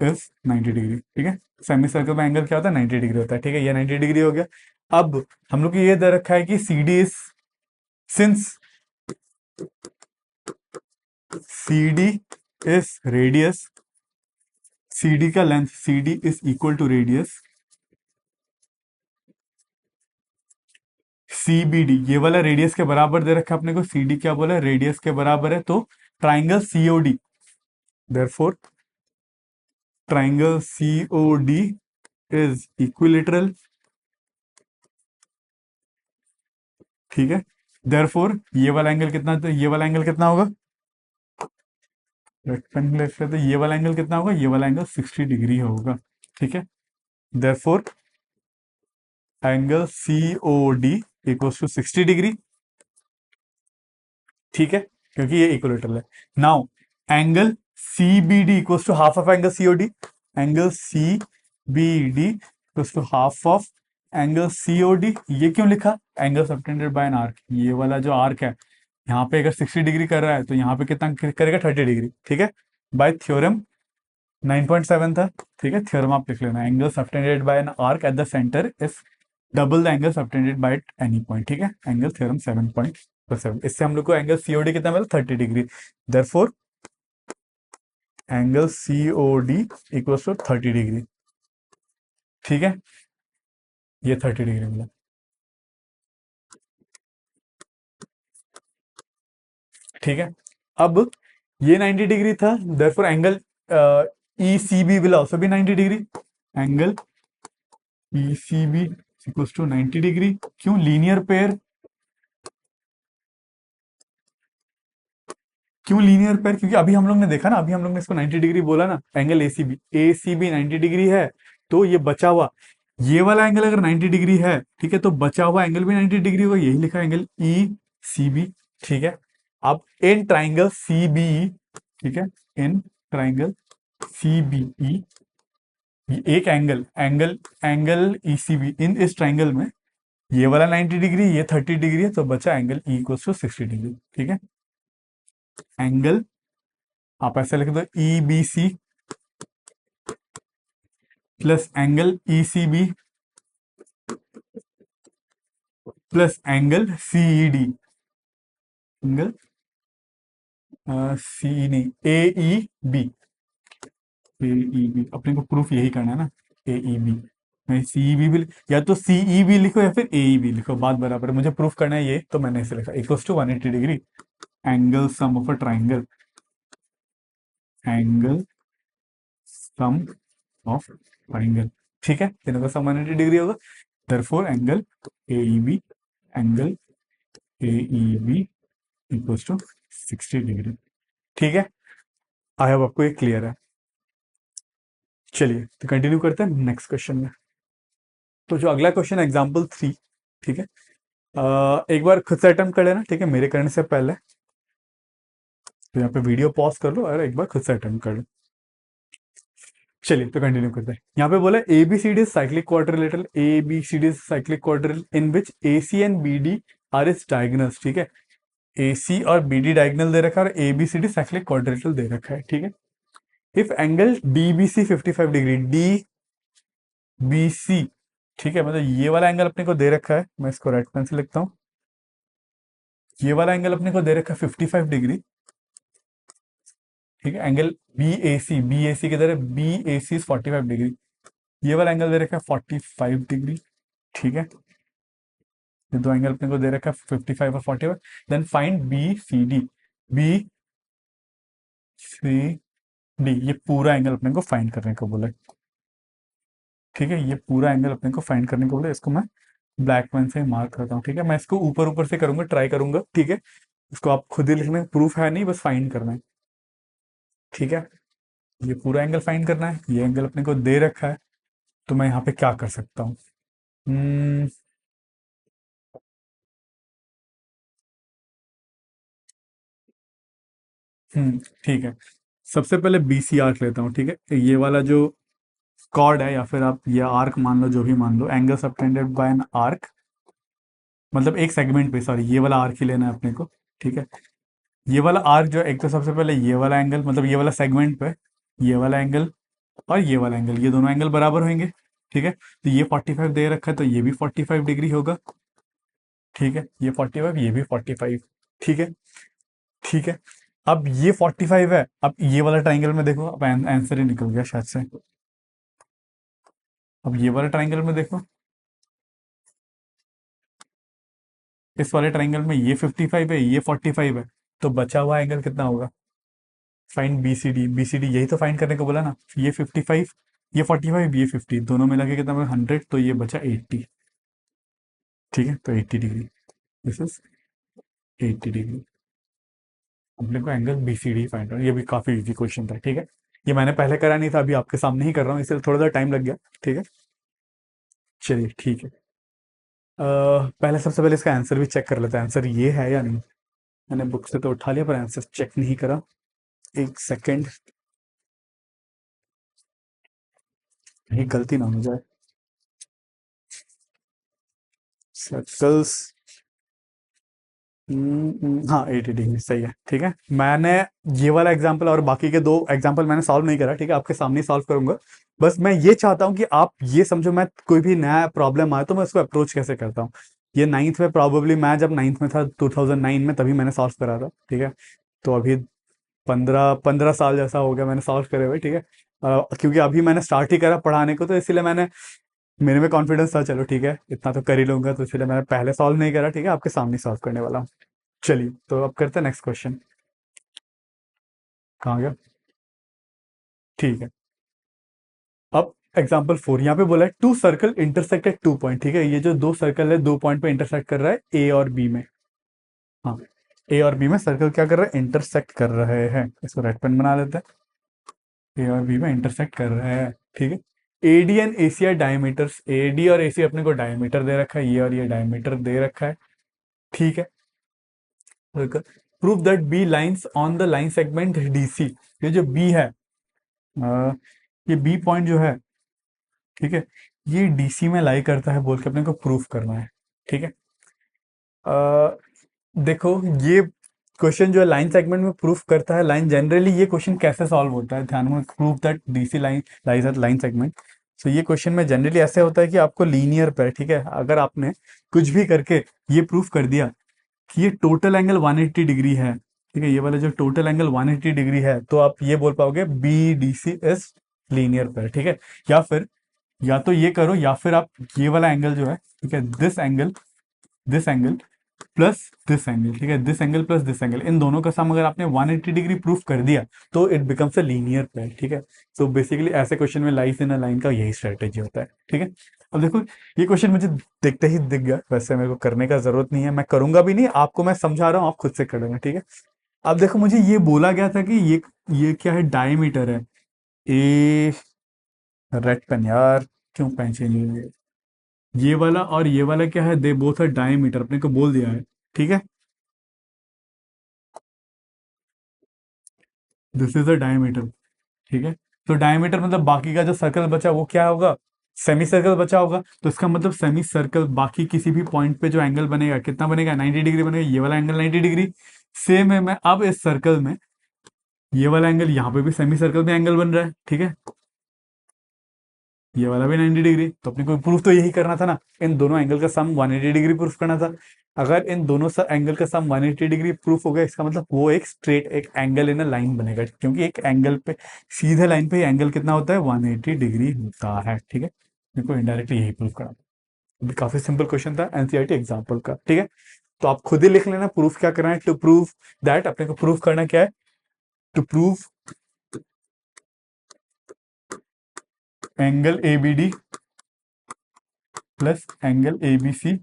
is 90 degree, ठीक है। सेमी सर्कल में एंगल क्या होता है, 90 डिग्री होता है, ठीक है। ये 90 डिग्री हो गया। अब हम लोग को ये दे रखा है कि C D is, since C D is radius, C D का length, C D is equal to radius C B D, ये वाला रेडियस के बराबर दे रखा है अपने को, सी डी क्या बोला, रेडियस के बराबर है, तो triangle COD, therefore triangle COD is equilateral, ठीक है। देयरफॉर ये वाला एंगल कितना, तो ये वाला एंगल कितना होगा, रेक्टेंगल, तो ये वाला एंगल कितना होगा, ये वाला एंगल 60 डिग्री होगा, ठीक है। Therefore angle COD equals to 60 degree, ठीक है, क्योंकि ये इक्विलेटरल है। Now angle C B D equals to half of angle COD, angle C B D equals to half of angle COD. ये क्यों लिखा, angle subtended by an arc, ये वाला जो आर्क है, यहाँ पे अगर 60 डिग्री कर रहा है, तो यहाँ पे कितना करेगा, 30 डिग्री, ठीक है। बाय थ्योरम 9.7 था, ठीक है, थ्योरम आप लिख लेना, angle subtended by an arc eight the centre is double the angle subtended by any point, ठीक है, एंगल थ्योरम 7.7। इससे हम लोग को एंगल सीओडी कितना मिला, 30 degree. Therefore angle COD equals to 30 degree, ठीक है, ये 30 डिग्री मिला, ठीक है। अब ये 90 डिग्री था, therefore angle E C B will also भी 90 degree, angle E C B equals to 90 degree, क्यों, लीनियर पेयर, क्यों लीनियर पेयर, क्योंकि अभी हम लोग ने देखा ना, अभी हम लोग ने इसको 90 डिग्री बोला ना, angle A C B 90 degree है, तो ये बचा हुआ ये वाला एंगल अगर 90 डिग्री है, ठीक है, तो बचा हुआ एंगल भी 90 डिग्री होगा, यही लिखा है एंगल ई सी बी। ठीक है, अब इन ट्राइंगल सी बी, ठीक है, इन ट्राइंगल सी बी ई, एक angle angle angle E C B, in इस ट्राइंगल में ये वाला 90 डिग्री, ये 30 डिग्री है, तो बचा angle E equal to 60 degree. ठीक है, एंगल आप ऐसे लिख दो E B C plus angle E C B plus angle CE D, angle C नहीं, A E B, A E B अपने को प्रूफ यही करना है ना, ए ई बी। मैं सीई भी या तो सीई भी लिखो या फिर ए ई बी लिखो, बात बराबर है, मुझे प्रूफ करना है ये, तो मैंने इसे लिखा equals to 180 degree angle sum of a triangle, angle sum of triangle. ठीक है, तीनों का सम 180 डिग्री होगा, therefore angle A E B, angle A E B equals to 60 degree. ठीक है, आई होप आपको ये क्लियर है। चलिए तो कंटिन्यू करते हैं नेक्स्ट क्वेश्चन में। तो जो अगला क्वेश्चन है एग्जाम्पल 3। ठीक है, एक बार खुद से अटेम्प्ट कर लेना, ठीक है, मेरे करने से पहले। तो यहाँ पे वीडियो पॉज कर लो और एक बार खुद से अटेम्प्ट कर लो। चलिए तो कंटिन्यू करते हैं। यहाँ पे बोला A B C D cyclic quadrilateral, A B C D cyclic quadrilateral in which A C and B D are is diagonals. ठीक है, ए सी और बी डी डायगोनल दे रखा है और A B C D cyclic quadrilateral दे रखा है। ठीक है, if angle D B C 55 degree, D B C, ठीक है, मतलब ये वाला एंगल अपने को दे रखा है, मैं इसको राइट पेन से लिखता हूँ, ये वाला एंगल अपने को दे रखा है 55 डिग्री। ठीक है, एंगल बी ए सी किधर है, बी ए सी 45 डिग्री, ये वाला एंगल दे रखा है 45 डिग्री। ठीक है, ये दो एंगल अपने को दे रखा है 55 और 45। Then find B C D, B C D, ये पूरा एंगल अपने को फाइंड करने को बोला है। ठीक है, ये पूरा एंगल अपने को फाइंड करने को बोला है, इसको मैं ब्लैक पेन से मार्क करता हूँ। ठीक है, मैं इसको ऊपर ऊपर से करूंगा, ट्राई करूंगा। ठीक है, इसको आप खुद ही लिखना, प्रूफ है नहीं, बस फाइंड करना है। ठीक है, ये पूरा एंगल फाइंड करना है, ये एंगल अपने को दे रखा है, तो मैं यहाँ पे क्या कर सकता हूँ। हम्म ठीक है, सबसे पहले बी सी आर्क लेता हूँ। ठीक है, ये वाला जो कॉर्ड है, या फिर आप ये आर्क मान लो, जो भी मान लो, angle subtended by an arc, मतलब एक सेगमेंट पे, सॉरी, ये वाला आर्क ही लेना है अपने को। ठीक है, ये वाला आर्क जो है, एक तो सबसे पहले ये वाला एंगल, मतलब ये वाला सेगमेंट पे ये वाला एंगल और ये वाला एंगल, ये दोनों एंगल बराबर होंगे। ठीक है, तो ये 45 दे रखा है, तो ये भी 45 डिग्री होगा। ठीक है, ये 45, ये भी 45। ठीक है, ठीक है, अब ये 45 है, अब ये वाला ट्राइंगल में देखो, अब आंसर ही निकल गया शायद से। अब ये वाला ट्राइंगल में देखो, इस वाले ट्राइंगल में ये 55 है, ये 45 है, तो बचा हुआ एंगल कितना होगा। Find B C D, B C D यही तो फाइंड करने को बोला ना, ये 55, ये 45, ये 50, दोनों मिला के कितना, 100, तो ये बचा 80। ठीक है, तो 80 डिग्री, दिस इज 80 डिग्री। अपने को angle B C D find करना, ये भी काफी इजी क्वेश्चन था। ठीक है, ये मैंने पहले करा नहीं था, अभी आपके सामने ही कर रहा हूँ, इसलिए थोड़ा सा टाइम लग गया। ठीक है, चलिए ठीक है। पहले सबसे पहले इसका आंसर भी चेक कर लेते हैं, आंसर ये है या नहीं। मैंने बुक से तो उठा लिया, पर आंसर चेक नहीं करा। एक सेकेंड, कहीं गलती ना हो जाए। सर्कल्स, हाँ 80 डिग्री सही है। ठीक है, मैंने ये वाला एग्जाम्पल और बाकी के दो एग्जाम्पल मैंने सॉल्व नहीं करा। ठीक है, आपके सामने सॉल्व करूंगा। बस मैं ये चाहता हूँ कि आप ये समझो, मैं कोई भी नया प्रॉब्लम आए तो मैं उसको अप्रोच कैसे करता हूँ। ये नाइन्थ में, प्रॉबेबली मैं जब नाइन्थ में था 2009 में, तभी मैंने सॉल्व करा था। ठीक है, तो अभी 15 साल जैसा हो गया मैंने सॉल्व करे हुए। ठीक है, क्योंकि अभी मैंने स्टार्ट ही करा पढ़ाने को, तो इसलिए मैंने, मेरे में कॉन्फिडेंस था, चलो ठीक है इतना तो कर ही लूंगा, तो इसलिए मैंने पहले सॉल्व नहीं करा। ठीक है, आपके सामने सॉल्व करने वाला हूँ। चलिए तो अब करते हैं नेक्स्ट क्वेश्चन। कहाँ गया, ठीक है। अब एग्जाम्पल 4, यहाँ पे बोला है two circle intersect at 2 point. ठीक है, ये जो दो सर्कल है, 2 पॉइंट पे इंटरसेक्ट कर रहा है, ए और बी में। हाँ, ए और बी में सर्कल क्या कर रहा है, इंटरसेक्ट कर रहे हैं। इसको रेड पेन बना लेते हैं, ए और बी में इंटरसेक्ट कर रहे हैं। ठीक है, AD and AC are diameters, AD और एसी अपने को डायमीटर दे रखा है, ये और ये डायमीटर दे रखा है, ठीक है। Prove that B lines on the line segment DC, ये जो बी है, ये बी पॉइंट जो है, ठीक है, ये डीसी में लाई करता है बोल के अपने को प्रूफ करना है, ठीक है। अ, देखो ये क्वेश्चन जो है लाइन सेगमेंट में प्रूफ करता है लाइन, जनरली ये क्वेश्चन कैसे सॉल्व होता है ध्यान में, proof that D C line lies at line segment. So ये क्वेश्चन में जनरली ऐसे होता है कि आपको लीनियर पे, ठीक है, अगर आपने कुछ भी करके ये प्रूफ कर दिया कि ये टोटल एंगल 180 डिग्री है, ठीक है, ये वाला जो टोटल एंगल 180 डिग्री है, तो आप ये बोल पाओगे B D C is linear पे, ठीक है। या फिर या तो ये करो, या फिर आप ये वाला एंगल जो है, ठीक है, this angle plus this angle, ठीक है, this angle plus this angle, इन दोनों का सम अगर आपने 180 डिग्री प्रूफ कर दिया तो it becomes a linear pair, ठीक है। सो बेसिकली ऐसे क्वेश्चन में लाइफ इन अ लाइन का यही स्ट्रेटेजी होता है, ठीक है। अब देखो ये क्वेश्चन मुझे देखते ही दिख गया, वैसे मेरे को करने का जरूरत नहीं है, मैं करूंगा भी नहीं, आपको मैं समझा रहा हूँ, आप खुद से करेंगे, ठीक है। अब देखो मुझे ये बोला गया था कि ये क्या है, डायमीटर है ए, रेड पेन यार, क्यों पेन चेंज हो गया, ये वाला और ये वाला क्या है, दे बोथ आर डायमीटर, अपने को बोल दिया है, ठीक है। दिस इज अ डायमीटर, ठीक है। तो डायमीटर मतलब बाकी का जो सर्कल बचा वो क्या होगा, सेमी सर्कल बचा होगा, तो इसका मतलब सेमी सर्कल बाकी किसी भी पॉइंट पे जो एंगल बनेगा कितना बनेगा, 90 डिग्री बनेगा, ये वाला एंगल 90 डिग्री। सेम है, मैं अब इस सर्कल में ये वाला एंगल, यहाँ पे भी सेमी सर्कल में एंगल बन रहा है, ठीक है, ये वाला भी 90 डिग्री, तो अपने को प्रूफ तो यही करना था ना, इन दोनों एंगल का सम 180 डिग्री प्रूफ करना था। अगर इन दोनों एंगल का सम 180 डिग्री प्रूफ हो गया, इसका मतलब वो एक स्ट्रेट एक एंगल इन अ लाइन बनेगा, क्योंकि एक एंगल पे सीधे लाइन पे एंगल कितना होता है, 180 डिग्री होता है, ठीक है। मेरे को इनडायरेक्टली यही प्रूफ करना था। काफी सिंपल क्वेश्चन था एनसीईआरटी एग्जाम्पल का, ठीक है। तो आप खुद ही लिख लेना प्रूफ क्या करना है, टू प्रूव दैट, अपने को प्रूफ करना क्या है, to prove angle ABD plus angle ABC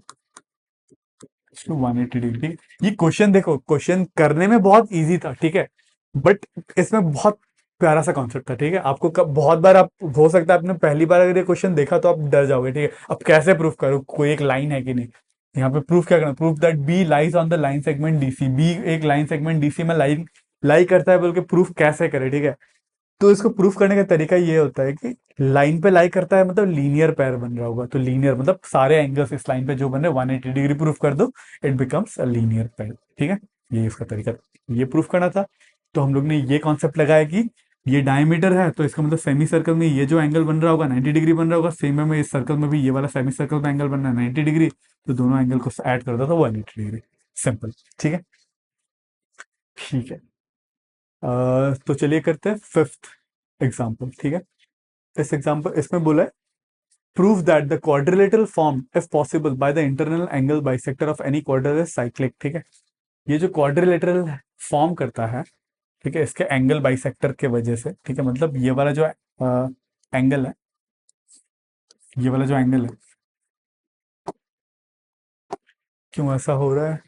to 180 degree. ये क्वेश्चन देखो, क्वेश्चन करने में बहुत इजी था, ठीक है, बट इसमें बहुत प्यारा सा कॉन्सेप्ट था, ठीक है। आपको कब बहुत बार आप, हो सकता है आपने पहली बार अगर ये क्वेश्चन देखा तो आप डर जाओगे, ठीक है, अब कैसे प्रूफ करो, कोई एक लाइन है कि नहीं। यहाँ पे प्रूफ क्या करना, proof that B lies on the line segment DC, B एक लाइन सेगमेंट डीसी में लाइन लाई करता है बोल के प्रूफ कैसे करे, ठीक है। तो इसको प्रूफ करने का तरीका ये होता है कि लाइन पे लाई करता है मतलब लीनियर पेयर बन रहा होगा, तो लीनियर मतलब सारे एंगल्स इस लाइन पे जो बन रहे 180 डिग्री प्रूफ कर दो, it becomes a linear pair, ठीक है। ये इसका तरीका था, ये प्रूफ करना था। तो हम लोग ने ये कॉन्सेप्ट लगाया कि ये डायमीटर है, तो इसका मतलब सेमी सर्कल में ये जो एंगल बन रहा होगा 90 डिग्री बन रहा होगा, सेम में इस सर्कल में भी ये वाला सेमी सर्कल में एंगल बन रहा है 90 डिग्री, तो दोनों एंगल को ऐड कर दो तो 180 डिग्री, सिंपल, ठीक है। ठीक है, तो चलिए करते हैं फिफ्थ एग्जाम्पल, ठीक है। इस एग्जाम्पल इसमें बोला है prove that the quadrilateral form if possible by the internal angle bisector of any quadril is cyclic, ठीक है। ये जो क्वाड्रिलेटरल फॉर्म करता है, ठीक है, इसके एंगल बाइसेक्टर के वजह से, ठीक है, मतलब ये वाला जो एंगल है, ये वाला जो एंगल है, क्यों ऐसा हो रहा है,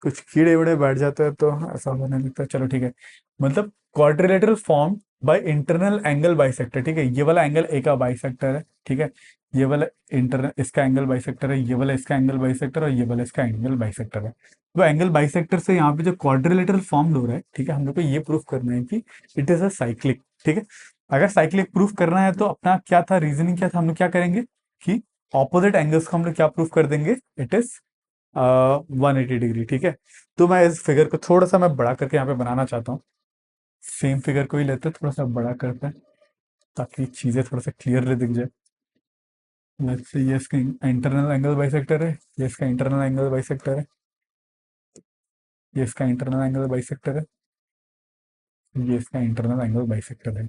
कुछ कीड़े उड़े बैठ जाते हैं तो ऐसा होने लगता है, चलो ठीक है। मतलब quadrilateral form by internal angle bisector, ठीक है, ये वाला एंगल ए का बाइसेक्टर है, ठीक है, ये वाला इंटरनल इसका एंगल बाइसेक्टर है, ये वाला इसका एंगल बाइसेक्टर और ये वाला इसका एंगल बाइसेक्टर है। तो एंगल बाइसेक्टर से यहाँ पे जो क्वाड्रिलेटरल फॉर्म हो रहा है, ठीक है, हम लोग को ये प्रूफ करना है कि इट इज अ साइक्लिक, ठीक है। अगर साइक्लिक प्रूफ करना है तो अपना क्या था रीजनिंग, क्या था, हम लोग क्या करेंगे कि ऑपोजिट एंगल्स को हम लोग क्या प्रूफ कर देंगे, इट इज 180 डिग्री, ठीक है। तो मैं इस फिगर को थोड़ा सा मैं बड़ा करके यहाँ पे बनाना चाहता हूँ, सेम फिगर को ही लेते हैं, थोड़ा सा बड़ा करते हैं ताकि चीजें थोड़ा सा क्लियरली दिख जाए। लेट्स से ये इसका इंटरनल एंगल बाइसेक्टर है, ये इसका इंटरनल एंगल बाइसेक्टर है, ये इसका इंटरनल एंगल बाइसेक्टर है, ये इसका इंटरनल एंगल बाइसेक्टर है,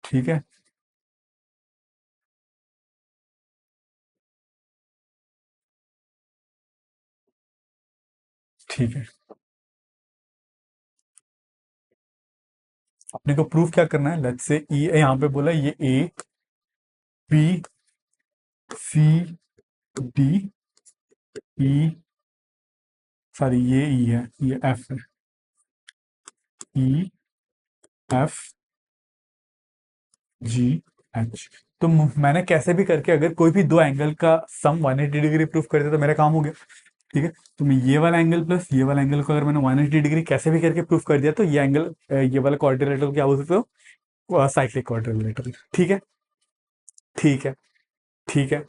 ठीक है। ठीक है, अपने को प्रूफ क्या करना है, लेट्स से ई यहाँ पे बोला ये A B C D E, sorry ये ई है, ये एफ है, ई एफ जी एच। तो मैंने कैसे भी करके अगर कोई भी दो एंगल का सम 180 डिग्री प्रूफ कर दिया तो मेरा काम हो गया। ठीक है, तो मैं ये वाला एंगल प्लस ये वाला एंगल को अगर मैंने 180 डिग्री कैसे भी करके प्रूफ कर दिया तो ये एंगल, ये वाला क्वाड्रिलेटरल क्या बोल सकते हो, साइक्लिक क्वाड्रिलेटरल। ठीक है, ठीक है, ठीक है,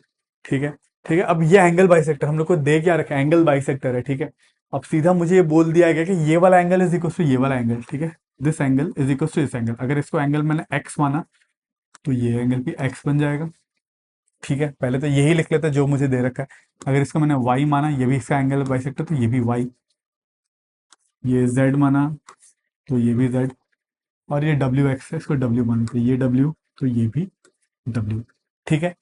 ठीक है, ठीक है। अब ये एंगल बाइसेक्टर हम लोग को दे क्या रखा है, एंगल बाइसेक्टर है। ठीक है, अब सीधा मुझे ये बोल दिया गया कि ये वाला एंगल इज इक्वल टू ये वाला एंगल। ठीक है, this angle is equal to this angle. अगर इसको एंगल मैंने एक्स माना तो ये एंगल भी एक्स बन जाएगा। ठीक है, पहले तो यही लिख लेते हैं जो मुझे दे रखा है। अगर इसको मैंने वाई माना, ये भी इसका एंगल बाइसेक्टर तो ये भी वाई। ये जेड माना तो ये भी जेड। और ये डब्ल्यू एक्स है, इसको डब्ल्यू माना तो ये डब्ल्यू, तो ये भी डब्ल्यू। ठीक है,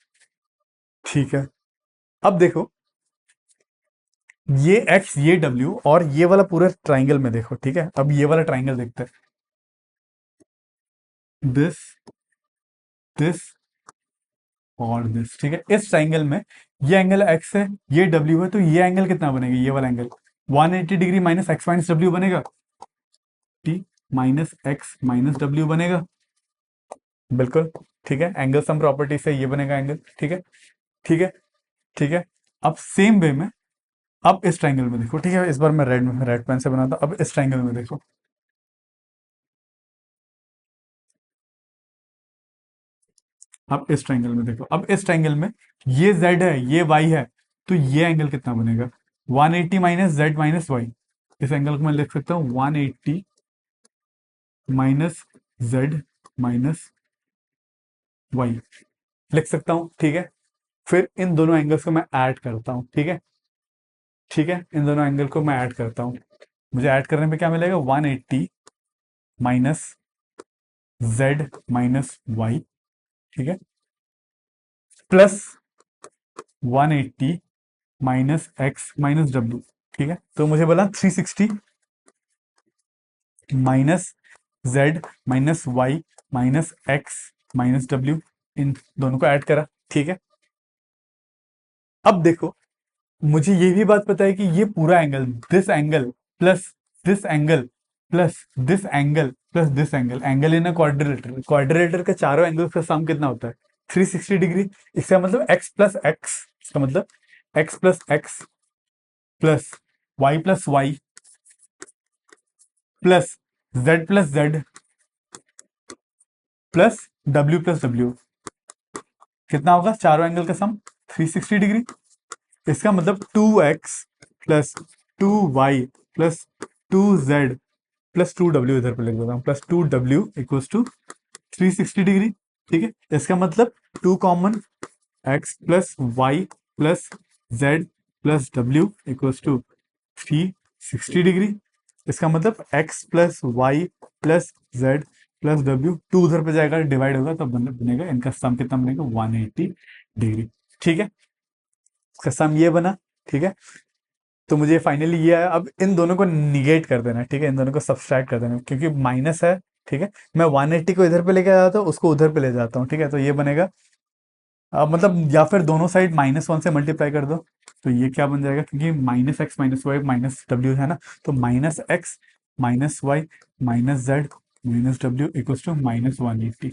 ठीक है। अब देखो, ये एक्स ये डब्ल्यू और ये वाला पूरा ट्राइंगल में देखो। ठीक है, अब ये वाला ट्राइंगल देखते हैं, दिस और दिस। ठीक है, इस ट्राइंगल में ये एंगल एक्स है, ये डब्ल्यू है, तो ये एंगल कितना बनेगा, ये वाला angle 180 degree minus x minus डब्ल्यू बनेगा। टी माइनस एक्स माइनस डब्ल्यू बनेगा, बिल्कुल। ठीक है, एंगल सम प्रॉपर्टी से ये बनेगा एंगल। ठीक है, ठीक है, ठीक है। अब सेम वे में, अब इस ट्राइंगल में देखो। ठीक है, इस बार मैं रेड पेन से बनाता हूं। अब इस ट्राइंगल में देखो, अब इस ट्राइंगल में देखो, अब इस ट्राइंगल में ये z है, ये y है, तो ये एंगल कितना बनेगा, 180 माइनस जेड माइनस वाई। इस एंगल को मैं लिख सकता हूँ 180 माइनस जेड माइनस वाई, लिख सकता हूँ। ठीक है, फिर इन दोनों एंगल्स को मैं ऐड करता हूँ। ठीक है, ठीक है, इन दोनों एंगल को मैं ऐड करता हूँ। मुझे ऐड करने पे क्या मिलेगा, 180 माइनस जेड माइनस वाई। ठीक है, प्लस 180 माइनस एक्स माइनस डब्ल्यू। ठीक है, तो मुझे बोला 360 minus z minus y minus x minus डब्ल्यू, इन दोनों को ऐड करा। ठीक है, अब देखो, मुझे ये भी बात पता है कि ये पूरा angle, this angle plus this angle plus this angle plus this angle, angle in a quadrilateral, quadrilateral का चारों एंगल्स का सम कितना होता है, 360 डिग्री। इसका मतलब एक्स प्लस एक्स, इसका मतलब X plus X plus Y plus Y plus Z plus Z plus W plus W, कितना होगा चारों एंगल का सम, 360 डिग्री। इसका मतलब 2x plus 2y plus 2z plus 2w, इधर पे लिख देता हूँ, plus 2w equals to 360 degree. ठीक है, इसका मतलब 2 common, x plus Y plus Z plus डब्ल्यू इक्वल्स टू 360 डिग्री। इसका मतलब x plus Y plus Z plus डब्ल्यू, टू उधर पे जाएगा, डिवाइड होगा तो बनेगा इनका सम कितना बनेगा, 180 डिग्री। ठीक है, इसका सम ये बना। ठीक है, तो मुझे फाइनली ये आया। अब इन दोनों को निगेट कर देना। ठीक है, इन दोनों को सब्सट्रैक्ट कर देना, क्योंकि माइनस है। ठीक है, मैं 180 को इधर पे लेके जाता हूँ, उसको उधर पे ले जाता हूँ। ठीक है, तो ये बनेगा, अब मतलब या फिर दोनों साइड -1 से मल्टीप्लाई कर दो, तो ये क्या बन जाएगा, क्योंकि minus x minus y minus डब्ल्यू है ना, तो minus x minus y minus z minus डब्ल्यू इक्वल्स टू -180।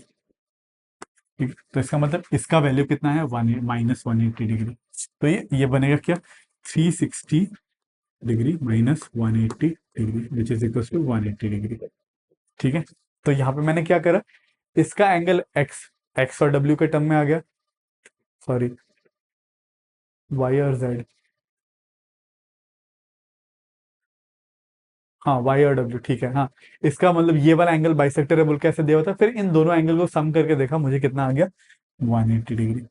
ठीक है, तो इसका मतलब इसका वैल्यू कितना है, -180 डिग्री। तो ये बनेगा क्या, 360 degree minus 180 degree which is equal to 180 degree. ठीक है, तो यहाँ पे मैंने क्या करा, इसका एंगल एक्स, एक्स और डब्ल्यू के टर्म में आ गया, सॉरी वाई और जेड, हाँ वाई और डब्ल्यू। ठीक है, हाँ, इसका मतलब ये वाला एंगल बाइसेक्टर है बोल के ऐसे दिया होता है, फिर इन दोनों एंगल को सम करके देखा, मुझे कितना आ गया, 180 डिग्री।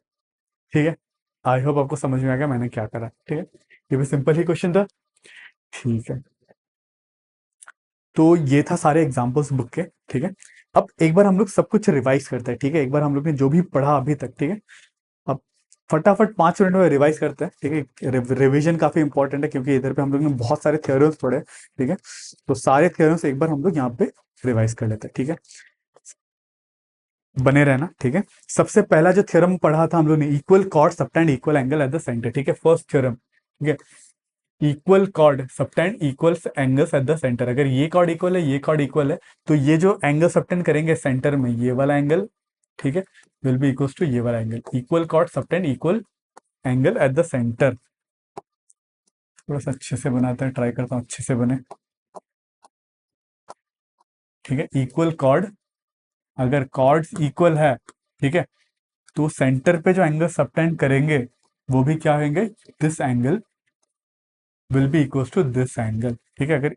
ठीक है, आई होप आपको समझ में आ गया मैंने क्या करा। ठीक है, ये भी सिंपल ही क्वेश्चन था। ठीक है, तो ये था सारे एग्जाम्पल्स बुक के। ठीक है, अब एक बार हम लोग सब कुछ रिवाइज करते हैं। ठीक है, एक बार हम लोग ने जो भी पढ़ा अभी तक, ठीक है, अब फटाफट 5 मिनट में रिवाइज करते हैं। ठीक है, रिवीजन काफी इंपॉर्टेंट है, क्योंकि इधर पे हम लोग ने बहुत सारे थ्योरम्स पढ़े। ठीक है, तो सारे थ्योरम्स एक बार हम लोग यहाँ पे रिवाइज कर लेते हैं। ठीक है, बने रहना। ठीक है, सबसे पहला जो थ्योरम पढ़ा था हम लोग ने, equal chord subtend equal angle eight the centre. ठीक है, फर्स्ट थ्योरम। ठीक है, equal chord subtend equals angles at the centre. अगर ये कॉर्ड इक्वल है, ये कॉर्ड इक्वल है, तो ये जो एंगल सबटेंड करेंगे सेंटर में, ये वाला एंगल ठीक है, विल बी इक्वल्स टू ये वाला angle, equal chord subtend equal angle eight the centre. थोड़ा सा अच्छे से बनाते हैं, ट्राई करता हूँ अच्छे से बने। ठीक है, इक्वल कॉर्ड, अगर कॉर्ड्स इक्वल है, ठीक है, तो सेंटर पे जो एंगल सबटेंड करेंगे वो भी क्या होंगे, this angle will be equals to this angle. ठीक है, अगर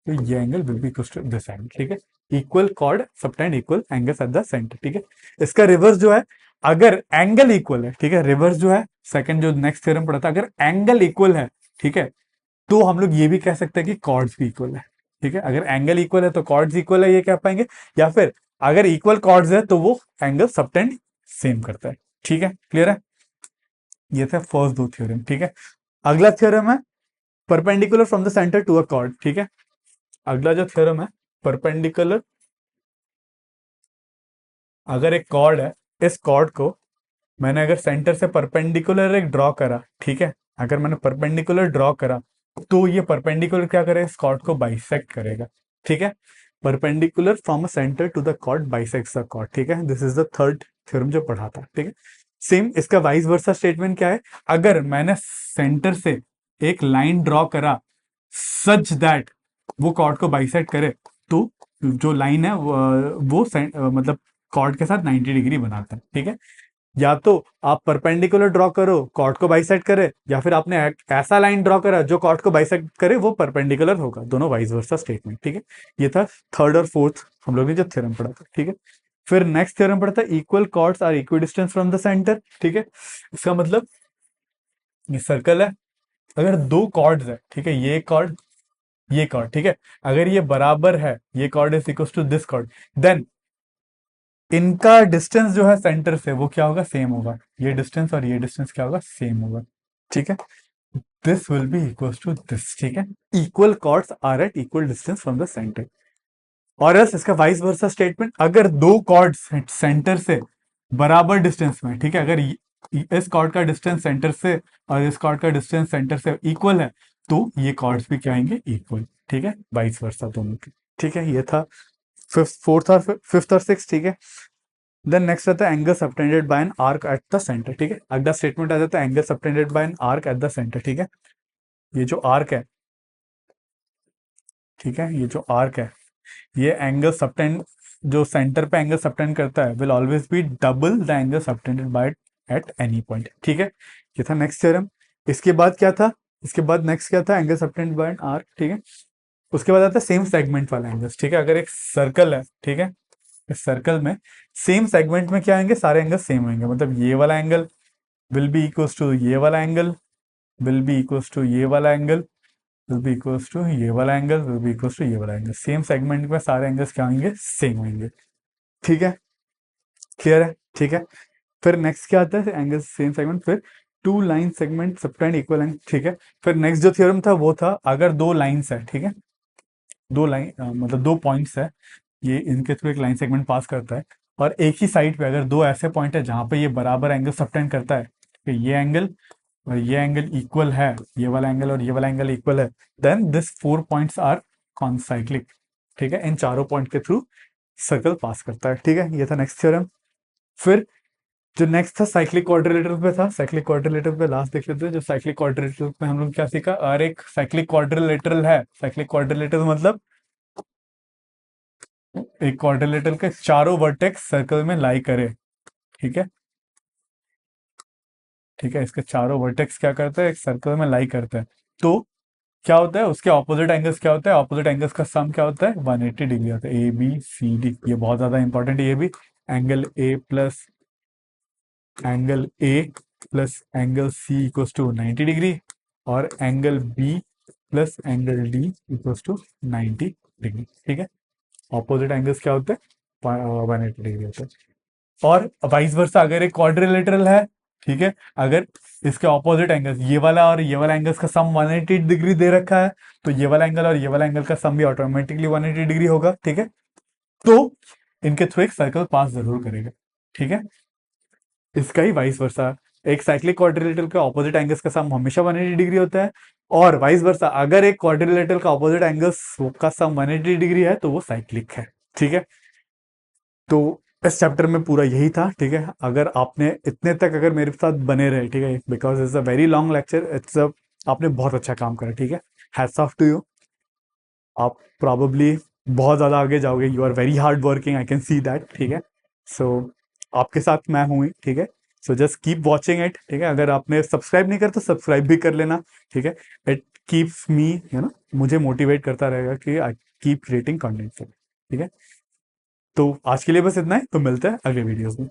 तो ये angle will be equals to this angle. ठीक है, equal chord subtend equal angles at the centre. ठीक है, इसका रिवर्स जो है, अगर एंगल इक्वल है, ठीक है, रिवर्स जो है सेकंड जो नेक्स्ट थ्योरम पढ़ा था, अगर एंगल इक्वल है, ठीक है, तो हम लोग ये भी कह सकते हैं कि कॉर्ड्स भी इक्वल है। ठीक है, अगर एंगल इक्वल है तो कॉर्ड्स इक्वल है, ये कह पाएंगे, या फिर अगर इक्वल कॉर्ड्स है तो वो एंगल सबटेंड सेम करता है। ठीक है, क्लियर है, ये थे फर्स्ट दो थ्योरम। ठीक है, अगला थ्योरम है perpendicular from the centre to a chord. ठीक है, अगला जो थ्योरम है परपेंडिकुलर, अगर एक कॉर्ड है, इस कॉर्ड को मैंने अगर सेंटर से परपेंडिकुलर एक ड्रॉ करा, ठीक है, अगर मैंने परपेंडिकुलर ड्रॉ करा तो ये परपेंडिकुलर क्या करेगा, इस कॉर्ड को बाइसेक्ट करेगा। ठीक है, perpendicular from a centre to the chord bisects the chord. ठीक है, this is the third theorem जो पढ़ा था। ठीक है, सेम इसका वाइस वर्सा स्टेटमेंट क्या है, अगर मैंने सेंटर से एक लाइन ड्रॉ करा सच दैट वो कॉर्ड को बाइसेक्ट करे, तो जो लाइन है मतलब कॉर्ड के साथ 90 डिग्री बनाता है। ठीक है, या तो आप परपेंडिकुलर ड्रॉ करो कॉर्ड को बाइसेक्ट करे, या फिर आपने ऐसा लाइन ड्रॉ करा जो कॉर्ड को बाइसेक्ट करे, वो परपेंडिकुलर होगा, दोनों वाइस वर्सा स्टेटमेंट। ठीक है, ये था थर्ड और फोर्थ हम लोग ने जो थ्योरम पढ़ा था। ठीक है, फिर नेक्स्ट थ्योरम पढ़ा था equal chords are equidistance from the centre. ठीक है, इसका मतलब ये सर्कल है, अगर दो कॉर्ड्स है, ठीक है, ये कॉर्ड, ठीक है, अगर ये बराबर है, ये chord is equal to this chord, then इनका डिस्टेंस जो है सेंटर से वो क्या होगा, सेम होगा, ये डिस्टेंस और ये डिस्टेंस क्या होगा, सेम होगा। ठीक है, this will be equal to this. ठीक है, equal chords are at equal distance from the centre. और एल्स इसका वाइस वर्सा स्टेटमेंट, अगर दो कॉर्ड्स सेंटर से बराबर डिस्टेंस में, ठीक है, अगर इस कॉर्ड का डिस्टेंस सेंटर से और इस कॉर्ड का डिस्टेंस सेंटर से इक्वल है, तो ये कॉर्ड्स भी क्या आएंगे, इक्वल। ठीक है, वाइस वर्सा दोनों के। ठीक है, ये था फोर्थ और फिफ्थ और सिक्स। ठीक है, देन नेक्स्ट आता है angle subtended by an arc eight the centre. ठीक है, अगला स्टेटमेंट आ जाता है angle subtended by an arc eight the centre. ठीक है, ये जो आर्क है, ठीक है, ये जो आर्क है, ये एंगल सबटेंड जो सेंटर पे एंगल सबटेंड करता है will always be double the angle subtended by eight any point. ठीक है, ये था नेक्स्ट थ्योरम। इसके बाद क्या था, इसके बाद नेक्स्ट क्या था, angle subtended by an arc. ठीक है, उसके बाद आता है सेम सेगमेंट वाला एंगल्स। ठीक है, अगर एक सर्कल है, ठीक है, इस सर्कल में सेम सेगमेंट में क्या आएंगे, सारे एंगल सेम होंगे, मतलब ये वाला angle will be equals to ये वाला angle, will be equals to ये वाला angle, will be equals to ये वाला angle, will be equals to ये वाला एंगल। सेम सेगमेंट में सारे एंगल्स क्या होंगे, सेम होंगे। ठीक है, क्लियर है। ठीक है, फिर नेक्स्ट क्या आता है, एंगल सेम सेगमेंट, फिर two line segment subtend equal angle. ठीक है, फिर नेक्स्ट जो थ्योरम था वो था, अगर दो लाइंस है, ठीक है, दो लाइन मतलब दो पॉइंट्स है, ये इनके थ्रू एक लाइन सेगमेंट पास करता है, और एक ही साइड पे अगर दो ऐसे पॉइंट है जहां पे ये बराबर एंगल सबटेंड करता है, तो ये एंगल और ये एंगल इक्वल है, ये वाला एंगल और ये वाला एंगल इक्वल है, then this four points are concyclic. ठीक है, इन चारों पॉइंट के थ्रू सर्कल पास करता है। ठीक है, ये था नेक्स्ट थ्योरम। फिर जो नेक्स्ट था साइक्लिक क्वाड्रिलेटरल पे था, साइक्लिक क्वाड्रिलेटरल पे लास्ट देख लेते हैं। जो साइक्लिक क्वाड्रिलेटरल पे हम लोग क्या सीखा, और एक साइक्लिक क्वाड्रिलेटरल है, साइक्लिक क्वाड्रिलेटरल मतलब एक क्वाड्रिलेटरल के चारों वर्टेक्स सर्कल में लाई करे। ठीक है, ठीक है, इसके चारों वर्टेक्स क्या करते हैं, एक सर्कल में लाई करते हैं, तो क्या होता है, उसके ऑपोजिट एंगल्स क्या होता है, ऑपोजिट एंगल्स का सम क्या होता है, 180 डिग्री होता है, ए बी सी डी। ये बहुत ज्यादा इंपॉर्टेंट है, ये भी angle A plus angle C equals to 90 degree, और angle B plus angle D equals to 90 degree. ठीक है, ऑपोजिट एंगल्स क्या होते हैं, 180 डिग्री होते हैं। और वाइस वर्सा, अगर एक क्वाड्रिलेटरल है, ठीक है, अगर इसके ऑपोजिट एंगल्स ये वाला और ये वाला एंगल्स का सम 180 डिग्री दे रखा है, तो ये वाला एंगल और ये वाला एंगल का सम भी ऑटोमेटिकली 180 डिग्री होगा। ठीक है, तो इनके थ्रू एक सर्कल पास जरूर करेगा। ठीक है, इसका ही वाइस वर्सा, एक साइक्लिक क्वाड्रिलेटरल के ऑपोजिट एंगल्स का सम हमेशा 180 डिग्री होता है, और वाइस वर्सा, अगर एक क्वाड्रिलेटरल का ऑपोजिट एंगल्स का सम 180 डिग्री है तो वो साइक्लिक है। ठीक है, तो इस चैप्टर में पूरा यही था, ठीक है। अगर आपने इतने तक अगर मेरे साथ बने रहे, ठीक है, because it's a very long lecture, it's a आपने बहुत अच्छा काम करा, ठीक है। Hats off to you. आप प्रॉबली बहुत ज़्यादा आगे जाओगे, you are very hard working, I can see that, ठीक है। सो आपके साथ मैं हूँ ही, ठीक है। So just keep watching it, ठीक है। अगर आपने सब्सक्राइब नहीं कर तो सब्सक्राइब भी कर लेना, ठीक है। इट कीप्स मी, मुझे मोटिवेट करता रहेगा कि आई कीप क्रिएटिंग कंटेंट, ठीक है। तो आज के लिए बस इतना ही, तो मिलते हैं अगले वीडियोस में।